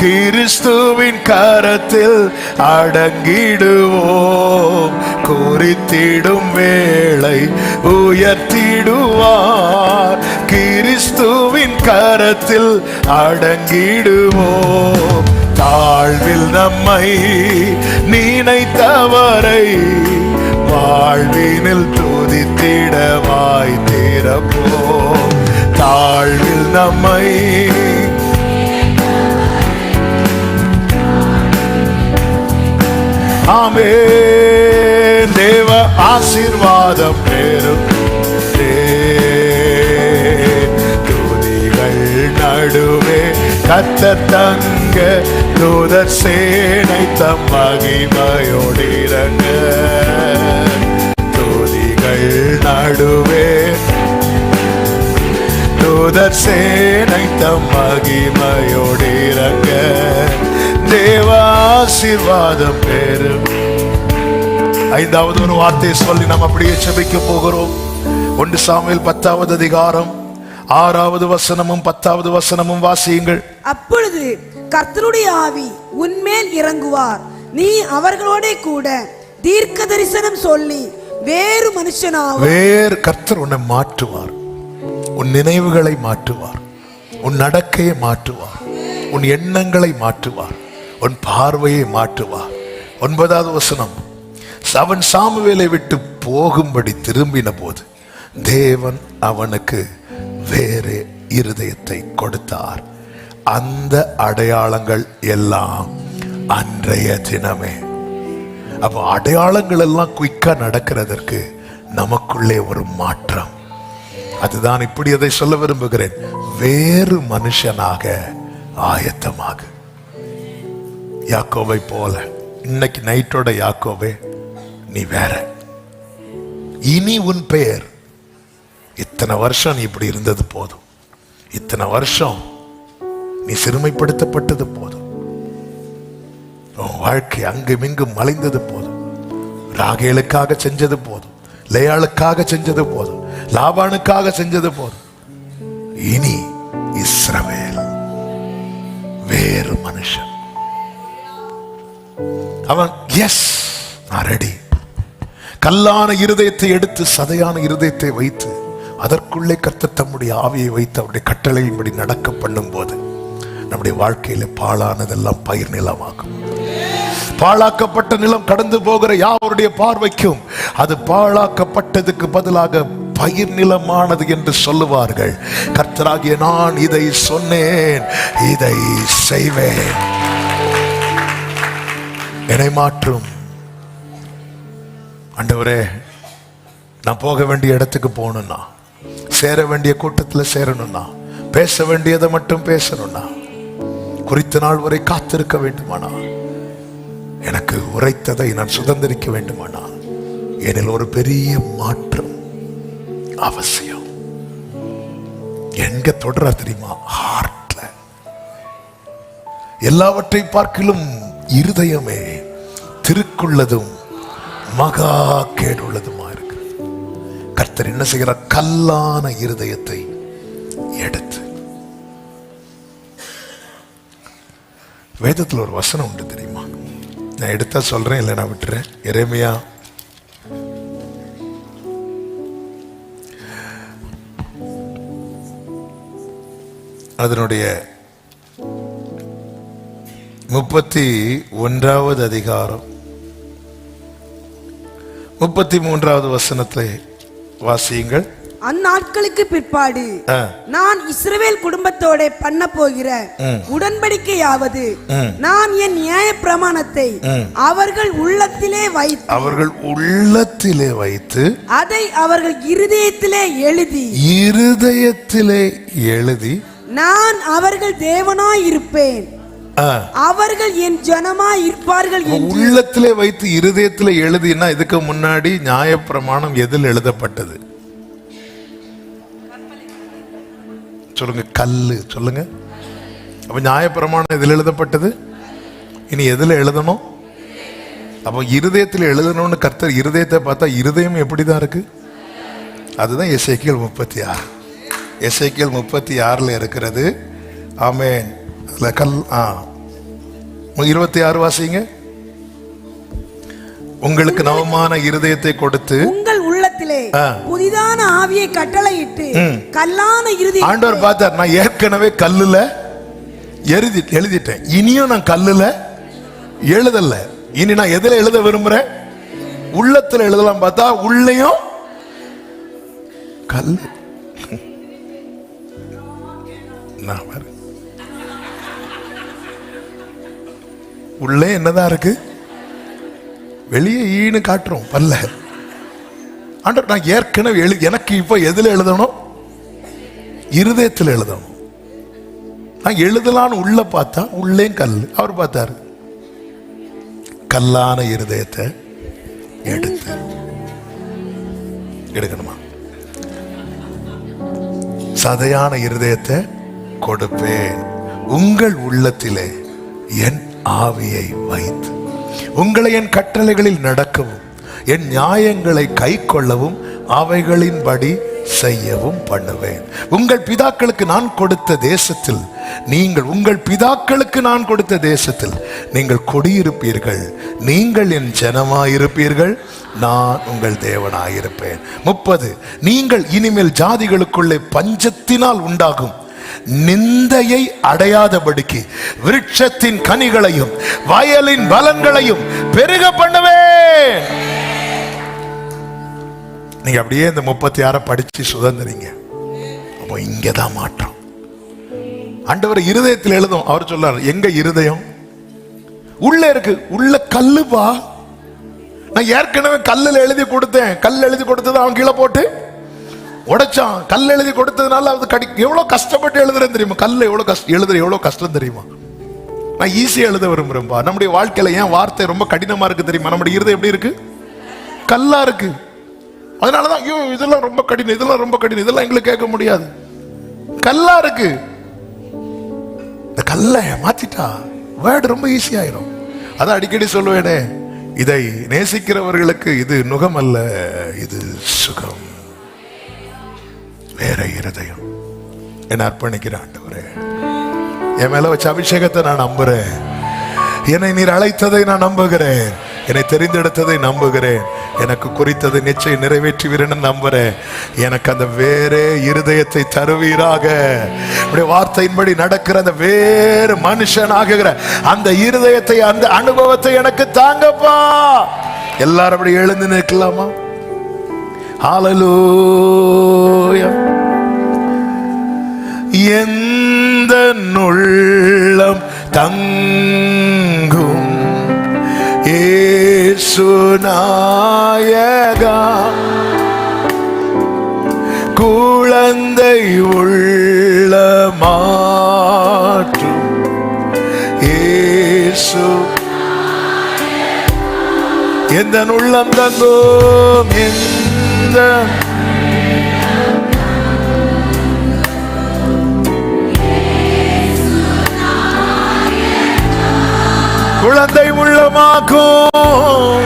கிறிஸ்துவின் கரத்தில் அடங்கிடுவோம். குறித்திடும் வேளை உயர்த்திடுவார், கிறிஸ்துவின் கரத்தில் அடங்கிடுவோம். தாழ்வில் நம்மை நினைத்தவரை வாழ்வினில் துதித்திடவாய் திறப்போம். தாழ்வில் நம்மை ஆமென். தேவ ஆசீர்வாதம் பெறும் துதிகள் நடுவே கர்த்தர் தங்க தூதர் சேனை தம் மகிமையோடு இறங்க. துதிகள் நடுவே தூதர் சேனை தம் மகிமையோடு இறங்க. தேவ ஆசீர்வாதம் பெறும். 5வது ஒரு வார்த்தையை சொல்லி நாம் அப்படியே செபிக்க போகிறோம். 1 சாமுவேல் 10வது அதிகாரம் 6வது வசனமும் 10வது வசனமும் வாசியுங்கள். அப்பொழுது கர்த்தருடைய ஆவி உன்மேல் இறங்குவார், நீ அவர்களோட கூட தீர்க்க தரிசனம் சொல்லி வேறு மனுஷனாவார். கர்த்தர் உன்னை மாற்றுவார், உன் நினைவுகளை மாற்றுவார், உன் நடக்கையை மாற்றுவார், உன் எண்ணங்களை மாற்றுவார், உன் பார்வையை மாற்றுவார். 9வது வசனம், அவன் சாமுவேலை விட்டு போகும்படி திரும்பின போது தேவன் அவனுக்கு வேறு இருதயத்தை கொடுத்தார். அந்த அடையாளங்கள் எல்லாம் அன்றைய தினமே. அப்போ அடையாளங்கள் எல்லாம் குயிக்கா நடக்கிறதற்கு நமக்குள்ளே ஒரு மாற்றம். அதுதான் இப்படி அதை சொல்ல விரும்புகிறேன். வேறு மனுஷனாக ஆயத்தமாக. யாக்கோபை போல இன்னைக்கு நைட்டோட யாக்கோபே, நீ வேற. இனி உன் பெயர், இத்தனை வருஷம் நீ இப்படி இருந்தது போதும், இத்தனை வருஷம் நீ சிறுமைப்படுத்தப்பட்டது போதும், உன் வாழ்க்கை அங்குமிங்கும் மலைந்தது போதும், ராகேலுக்காக செஞ்சது போதும், லேயாளுக்காக செஞ்சது போதும், லாபானுக்காக செஞ்சது போதும். இனி இஸ்ரவேல் வேறு மனுஷன். அவன் எஸ், நான் ரெடி. கல்லான இருதயத்தை எடுத்து சதையான இருதயத்தை வைத்து அதற்குள்ளே கர்த்தர் தம்முடைய ஆவியை வைத்து அவருடைய கட்டளையின்படி நடக்க பண்ணும் போது நம்முடைய வாழ்க்கையில பாழானதெல்லாம் பயிர் நிலமாகும். பாழாக்கப்பட்ட நிலம் கடந்து போகிற யாருடைய பார்வைக்கும் அது பாழாக்கப்பட்டதுக்கு பதிலாக பயிர் நிலமானது என்று சொல்லுவார்கள். கர்த்தராகிய நான் இதை சொன்னேன், இதை செய்வேன். என்னை மாற்றும் ஆண்டவரே. நான் போக வேண்டிய இடத்துக்கு போகணும்னா, சேர வேண்டிய கூட்டத்தில் சேரணும்னா, பேச வேண்டியதை மட்டும் பேசணும்னா, குறித்த நாள் வரை காத்திருக்க வேண்டுமானா, எனக்கு உரைத்ததை நான் சுதந்திரிக்க வேண்டுமானா, எனில் ஒரு பெரிய மாற்றம் அவசியம். எங்க தொடர தெரியுமா? ஹார்ட்ல. எல்லாவற்றை பார்க்கிலும் இருதயமே திருக்குள்ளதும் மகா கேடுள்ளதுமா இருக்கு. கர்த்தர் என்ன செய்கிறார்? கல்லான இருதயத்தை எடுத்து. வேதத்தில் ஒரு வசனம் உண்டு தெரியுமா? நான் எடுத்தா சொல்றேன், இல்லை நான் விட்டுறேன். எரேமியா அதனுடைய 31வது அதிகாரம் 33வது வசனத்தை வாசியுங்கள். அந்நாட்களுக்கு பிற்பாடு நான் இஸ்ரவேல் குடும்பத்தோட பண்ண போகிற உடன்படிக்கையாவது, நான் என் நியாய பிரமாணத்தை அவர்கள் உள்ளத்திலே வைத்து அதை அவர்கள் இருதயத்திலே எழுதி நான் அவர்கள் தேவனாய் இருப்பேன், அவர்கள் என் ஜனமாய் இருப்பார்கள். உள்ளத்திலே வைத்து இருதயத்திலே எழுதினா, இதுக்கு முன்னாடி நியாயப்பிரமாணம் எதில் எழுதப்பட்டது சொல்லுங்க? கல்லு. சொல்லுங்க. அப்ப நியாயப்பிரமாணம் எதில் எழுதப்பட்டது? இனி எதுல எழுதணும்? அப்போ இருதயத்தில் எழுதணும்னு கர்த்தர் இருதயத்தை பார்த்தா இருதயம் எப்படிதான் இருக்கு? அதுதான் எசேக்கியேல் 36. எசேக்கியேல் 36 இருக்கிறது. ஆமென். அதுல கல் 26 வாசிங்க. உங்களுக்கு நவமான இருதயத்தை கொடுத்து உங்கள் உள்ளத்திலே புதிதான ஆவியை கட்டளையிட்டு கல்லான இருதயம். ஆண்டவர் பார்த்தார், நான் ஏற்கனவே கல்லுல எழுதிட்டேன், இனியும் நான் கல்லுல எழுதல, இனி நான் எதுல எழுத விரும்புறேன்? உள்ளத்துல எழுதலாம். பார்த்தா உள்ளேயும் கல்லு. உள்ளே என்னதான் இருக்கு? வெளியே ஈன்னு காட்டுறோம் பல்ல. ஆண்டவர், நான் ஏற்கனவே எனக்கு இப்ப எதுல எழுதணும்? இருதயத்தில் எழுதணும். நான் எழுதலான்னு உள்ள பார்த்தா உள்ளே கல். அவர் பார்த்தாரு, கல்லான இருதயத்தை எடுக்கணுமா? சதையான இருதயத்தை கொடுப்பேன். உங்கள் உள்ளத்திலே என் ஆவியை வைத்து உங்களை என் கட்டளைகளில் நடக்கவும் என் நியாயங்களை கை கொள்ளவும் அவைகளின்படி செய்யவும் பண்ணுவேன். உங்கள் பிதாக்களுக்கு நான் கொடுத்த தேசத்தில் நீங்கள் குடியிருப்பீர்கள். நீங்கள் என் ஜனமாயிருப்பீர்கள், நான் உங்கள் தேவனாயிருப்பேன். 30 நீங்கள் இனிமேல் ஜாதிகளுக்குள்ளே பஞ்சத்தினால் உண்டாகும் நிந்தையை அடையாதபடிக்கு விருட்சத்தின் கனிகளையும் வயலின் பலன்களையும் பெருக பண்ணுவேன். நீங்க அப்படியே இந்த 36 படிச்சு சுதந்திரிங்க. அப்போ இங்கதான் மாற்றம். ஆண்டவர் இருதயத்தில் எழுதும். அவர் சொல்றாரு, எங்க இருதயம்? உள்ள இருக்கு. உள்ள கல்லுப்பா. நான் ஏற்கனவே கல்லுல எழுதி கொடுத்தேன். கல் எழுதி கொடுத்தது அவன் கீழே போட்டு உடைச்சான். கல் எழுதி கொடுத்ததுனால அது எவ்வளவு கஷ்டப்பட்டு எழுதுறேன் தெரியுமா? கல்ல எவ்வளவு கஷ்டம் தெரியுமா? நான் ஈஸியா எழுத விரும்புறேன்பா. நம்முடைய வாழ்க்கையில ஏன் வார்த்தை ரொம்ப கடினமா இருக்கு தெரியுமா? நம்முடைய இருதயம் எப்படி இருக்கு? கல்லா இருக்கு. அதனாலதான் ஐயோ இதெல்லாம் ரொம்ப கடினம், இதெல்லாம் ரொம்ப கடினம், இதெல்லாம் எங்களுக்கு கேட்க முடியாது. கல்லா இருக்கு. இந்த கல்லை மாத்திட்டா வேர்டு ரொம்ப ஈஸி ஆயிரும். அதான் அடிக்கடி சொல்லுவேனே, இதை நேசிக்கிறவர்களுக்கு இது நுகம் அல்ல, இது சுகம். வேற இருதயம். என்ன அர்ப்பணிக்கிறேன் ஆண்டவரே. என் மேல வச்ச அபிஷேகத்தை நான் நம்புறேன். என்னை நீர் அழைத்ததை நான் நம்புகிறேன். என்னை தெரிந்தெடுத்ததை நம்புகிறேன். எனக்கு குறித்ததை நிச்சயம் நிறைவேற்றுவீர்னு நம்புறேன். எனக்கு அந்த வேறே இருதயத்தை தருவீராக. வார்த்தையின்படி நடக்கிற அந்த வேறு மனுஷனாகுகிற அந்த இருதயத்தை, அந்த அனுபவத்தை எனக்கு தாங்கப்பா. எல்லாரும் அப்படி எழுந்து நிற்கலாமா? ஹல்லேலூயா. எந்த உள்ளம் தங்கும் இயேசு நாயகா, குழந்தை உள்ள மாற்றும் இயேசு. எந்த உள்ளம் தங்கும், எந்த குழந்தை உள்ளமாக்கும்.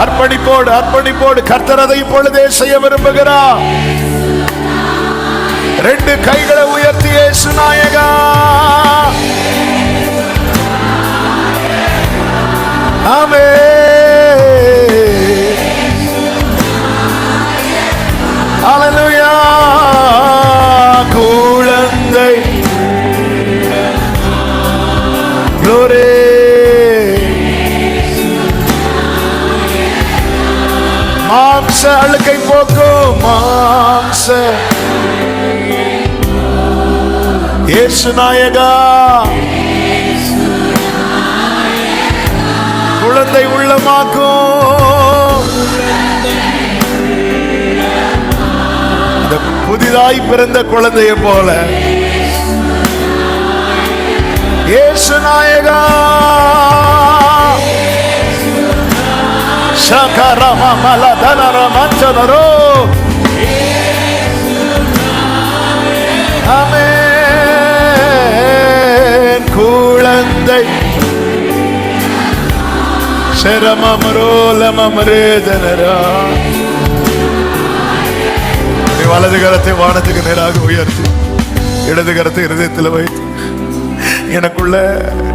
அர்ப்பணிப்போடு அர்ப்பணிப்போடு கர்த்தர் அதை இப்பொழுதே செய்ய விரும்புகிறார். 2 கைகளை உயர்த்தி இயேசு நாயகா, ஆமென். ஹல்லேலூயா. குழந்தை glory. மாம்ச அழுக்கை போக்கும் மாம்ச இயேசு நாயகா. குழந்தை உள்ளமாக்கும். அந்த புதிதாய் பிறந்த குழந்தையை போல இயேசு நாயகா. சகரம மலதனர மஞ்சனரோ. ஆமென். குழந்தை சரமமரோலமரேதனரா. வலது கரத்தை வானத்துக்கு நேராக உயர்த்தி இடது கரத்தை இருதயத்தில் வைத்து, எனக்குள்ள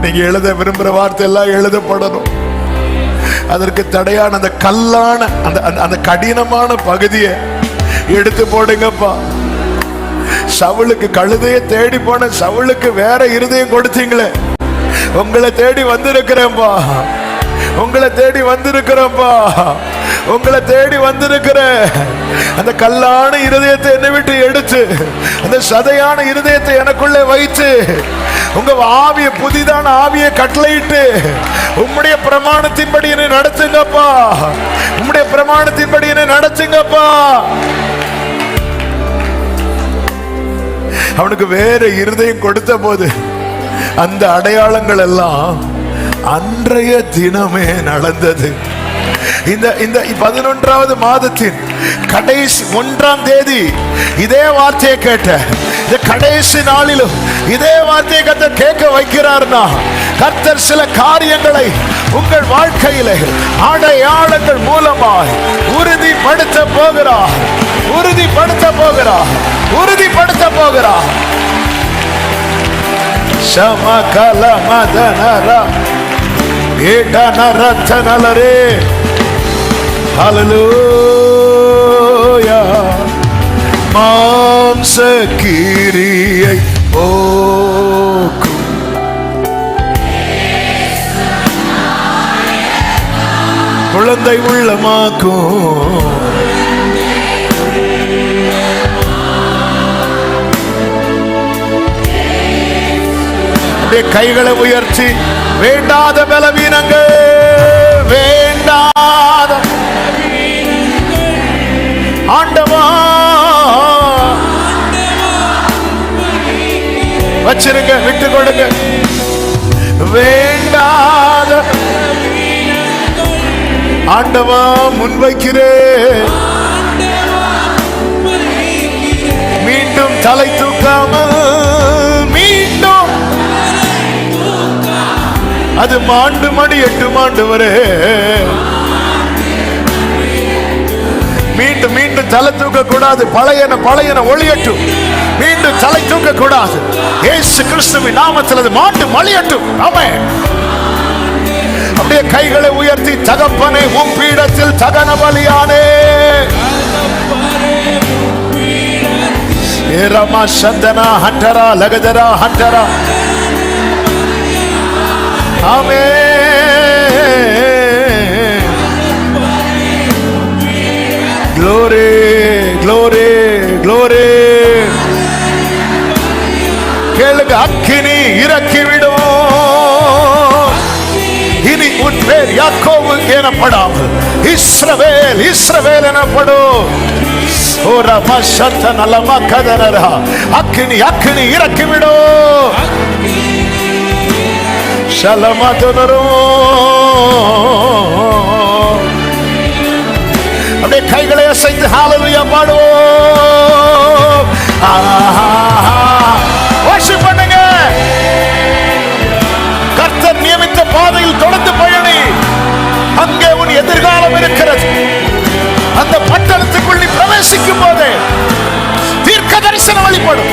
நீங்க எழுத விரும்புற வார்த்தை எல்லாம் எழுதப்படணும். அதற்கு தடையான அந்த கல்லான அந்த கடினமான பகுதியை எடுத்து போடுங்கப்பா. சவுலுக்கு கழுதையை தேடி போன சவுலுக்கு வேற இருதயம் கொடுத்தீங்களே, உங்களை தேடி வந்திருக்கிறேன்பா. உங்களை தேடி வந்திருக்கிறேன்பா. உங்களை தேடி வந்திருக்கிற அந்த கல்லான இருதயத்தை என்னை விட்டு எடுத்து அந்த சதையான இருதயத்தை எனக்குள்ளே வைத்து உங்க ஆவிய புதிதான ஆவியை கட்டளையிட்டு உம்முடைய பிரமாணத்தின்படி என்னை நடத்துங்கப்பா. உம்முடைய பிரமாணத்தின்படி என்னை நடத்துங்கப்பா. அவனுக்கு வேற இருதயம் கொடுத்த போது அந்த அடையாளங்கள் எல்லாம் அன்றைய தினமே நடந்தது. இந்த 11வது மாதத்தின் கடைசி 1ஆம் தேதி இதே வார்த்தையை கேட்ட இந்த கடைசி நாளிலும் இதே வார்த்தையை கர்த்தர் கேட்க வைக்கிறார்னா, கர்த்தர் சில காரியங்களை உங்கள் வாழ்க்கையிலே அடையாளங்கள் மூலமாய் உறுதிப்படுத்த போகிறார். உறுதிப்படுத்த போகிறார். உறுதிப்படுத்த போகிறார். சமகல மதனரா ஏடனரத்தனலரே. ஹல்லேலூயா. மாம்ச கிரியை போக்கும் குழந்தை உள்ளமாக்கும். கைகளை உயர்த்தி வேண்டாத பலவீனங்கள் வேண்டாத ஆண்டவா வச்சிருங்க, விட்டு கொடுங்க. வேண்டாத ஆண்டவா முன்வைக்கிறேன். மீண்டும் தலை தூக்காமல் மீண்டும் அது மாண்டு மணி 8 மாண்டு வரை மீண்டும் மீண்டும் தலை தூக்க கூடாது. பழையன ஒளியட்டும். மீண்டும் தலை தூக்க கூடாது. இயேசு கிறிஸ்துவின் நாமத்தில் அது மாண்டு மலியட்டும். ஆமென். அப்படியே கைகளை உயர்த்தி, தகப்பனே உம் பீடத்தில் தகன பலியானே. ஏரமா சந்தனா ஹண்டரா லகதரா ஹண்டரா. ஆமென். glory glory glory. கேளுங்க, அக்கினி இறக்கிவிடும். இனி உன் பேர் யாக்கோபு எனப்படாமல் இஸ்ரவேல் இஸ்ரவேல் எனப்படும். ஓரமா சத்த நலமா கதனரா. அக்கினி அக்கினி இறக்கிவிடும். ஷலமா தொனரும். அப்படியே கைகளை அசைத்து ஹல்லேலூயா பாடுவோம். வர்ஷிப் பண்ணுங்க. கர்த்தர் நியமித்த பாதையில் தொடர்ந்து பயணி. அங்கே உன் எதிர்காலம் இருக்கிறது. அந்த பட்டணத்துக்குள் நீ பிரவேசிக்கும் போதே தீர்க்க தரிசனம் வெளிப்படும்.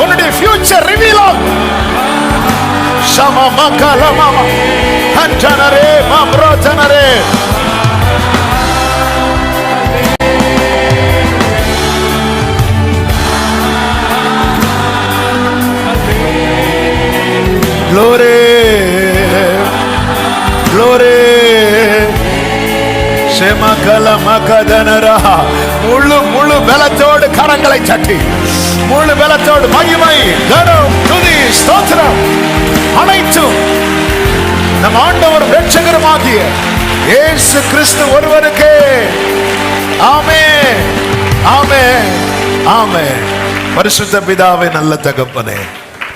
உன்னுடைய ஃபியூச்சர் ரிவீல் ஆகும். சமமா கலமா கஞ்சனரே மம்ரோச்சனரே. Glory, glory. செமகல மகதனரா. முழு பலத்தோடு கரங்களை தட்டி, முழு பலத்தோடு மகிமை, கனம், துதி, ஸ்தோத்திரம் அனைத்தும் நம் ஆண்டவர் இரட்சகருமாகிய இயேசு கிறிஸ்து ஒருவருக்கே. ஆமென், ஆமென், ஆமென். பரிசுத்த பிதாவே, நல்ல தகப்பனே,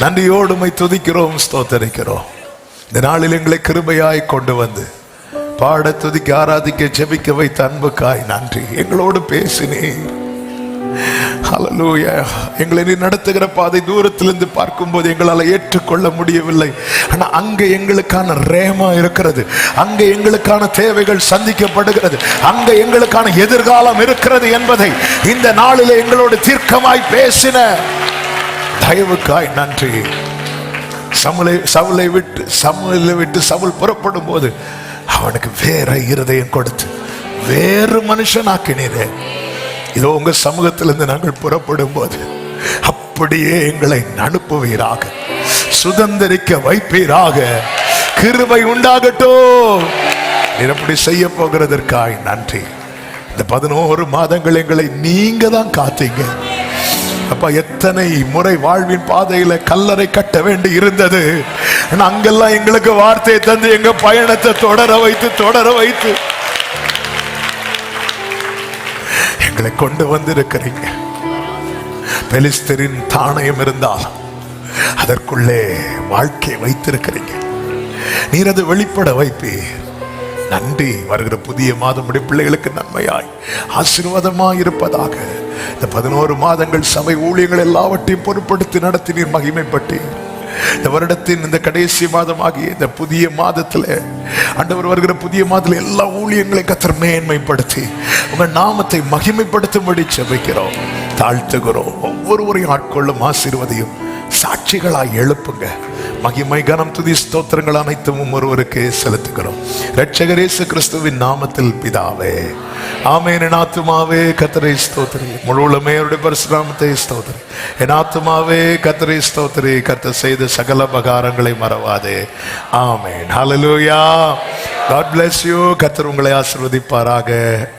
நன்றியோடு உம்மை துதிக்கிறோம், ஸ்தோத்தரிக்கிறோம். இந்த நாளில் எங்களை கிருபையாய் கொண்டு வந்து பாட, துதிக்க, ஆராதிக்க, ஜெபிக்க வைத்த அன்புக்காய் நன்றி. எங்களோடு பேசினீர். ஹல்லேலூயா. எங்களை நீ நடத்துகிற பாதை தூரத்திலிருந்து பார்க்கும்போது எங்களால் ஏற்றுக்கொள்ள முடியவில்லை. ஆனா அங்கே எங்களுக்கான ரேமா இருக்கிறது, அங்கே எங்களுக்கான தேவைகள் சந்திக்கப்படுகிறது, அங்கே எங்களுக்கான எதிர்காலம் இருக்கிறது என்பதை இந்த நாளிலே எங்களோடு தீர்க்கமாய் பேசின தயவுக்காய் நன்றி. சவுலை விட்டு சவுல் புறப்படும் போது அவனுக்கு வேற இருதயம் கொடுத்து வேறு மனுஷனாக்கினீரே. இதோ உங்க சமூகத்திலிருந்து நாங்கள் புறப்படும் போது அப்படியே எங்களை அனுப்புவீராக, சுதந்திரிக்க வைப்பீராக. கிருபை உண்டாகட்டும். நீர் அப்படி செய்ய போகிறதற்காய் நன்றி. இந்த 11 மாதங்கள் எங்களை நீங்க தான் காத்தீங்க அப்பா. எத்தனை முறை வாழ்வின் பாதையில கல்லறை கட்ட வேண்டி இருந்தது. அங்கெல்லாம் எங்களுக்கு வார்த்தையை தந்து எங்க பயணத்தை தொடர வைத்து எங்களை கொண்டு வந்திருக்கிறீங்க. பெலிஸ்தரின் தானியம் இருந்தால் அதற்குள்ளே வாழ்க்கை வைத்திருக்கிறீங்க. நீர் அது வெளிப்பட வைப்பீர். நன்றி. வருகிற புதிய மாதம் பிள்ளைகளுக்கு நன்மையாய் ஆசீர்வாதமாய் இருப்பதாக. இந்த 11 மாதங்கள் சபை ஊழியங்கள் எல்லாவற்றையும் பொறுப்படுத்தி நடத்தி நீர் மகிமைப்பட்டு இந்த வருடத்தின் இந்த கடைசி மாதமாகிய இந்த புதிய மாதத்துல ஆண்டவர் வருகிற புதிய மாதத்துல எல்லா ஊழியங்களையும் கர்த்தர் மேன்மைப்படுத்தி உங்க நாமத்தை மகிமைப்படுத்தும்படி ஜெபிக்கிறோம், தாழ்த்துகிறோம். ஒவ்வொருவரையும் ஆட்கொள்ளும் ஆசீர்வதியும். சாட்சிகளாய் எழுப்புங்க. மகிமை, கனம், துதி, ஸ்தோத்திரங்கள் அனைத்தும் ஒருவருக்கே செலுத்துகிறோம் இரட்சகர் இயேசு கிறிஸ்துவின் நாமத்தில் பிதாவே, ஆமென். என் ஆத்துமாவே கர்த்தரை ஸ்தோத்திரி, முழுவதுமே அவருடைய பரிசுநாமத்தை ஸ்தோத்திரி. என் ஆத்துமாவே கர்த்தரை ஸ்தோத்திரி, கர்த்தர் செய்த சகல உபகாரங்களை மறவாதே. ஆமென். ஹல்லேலூயா. God bless you. கர்த்தர் உங்களை ஆசீர்வதிப்பாராக.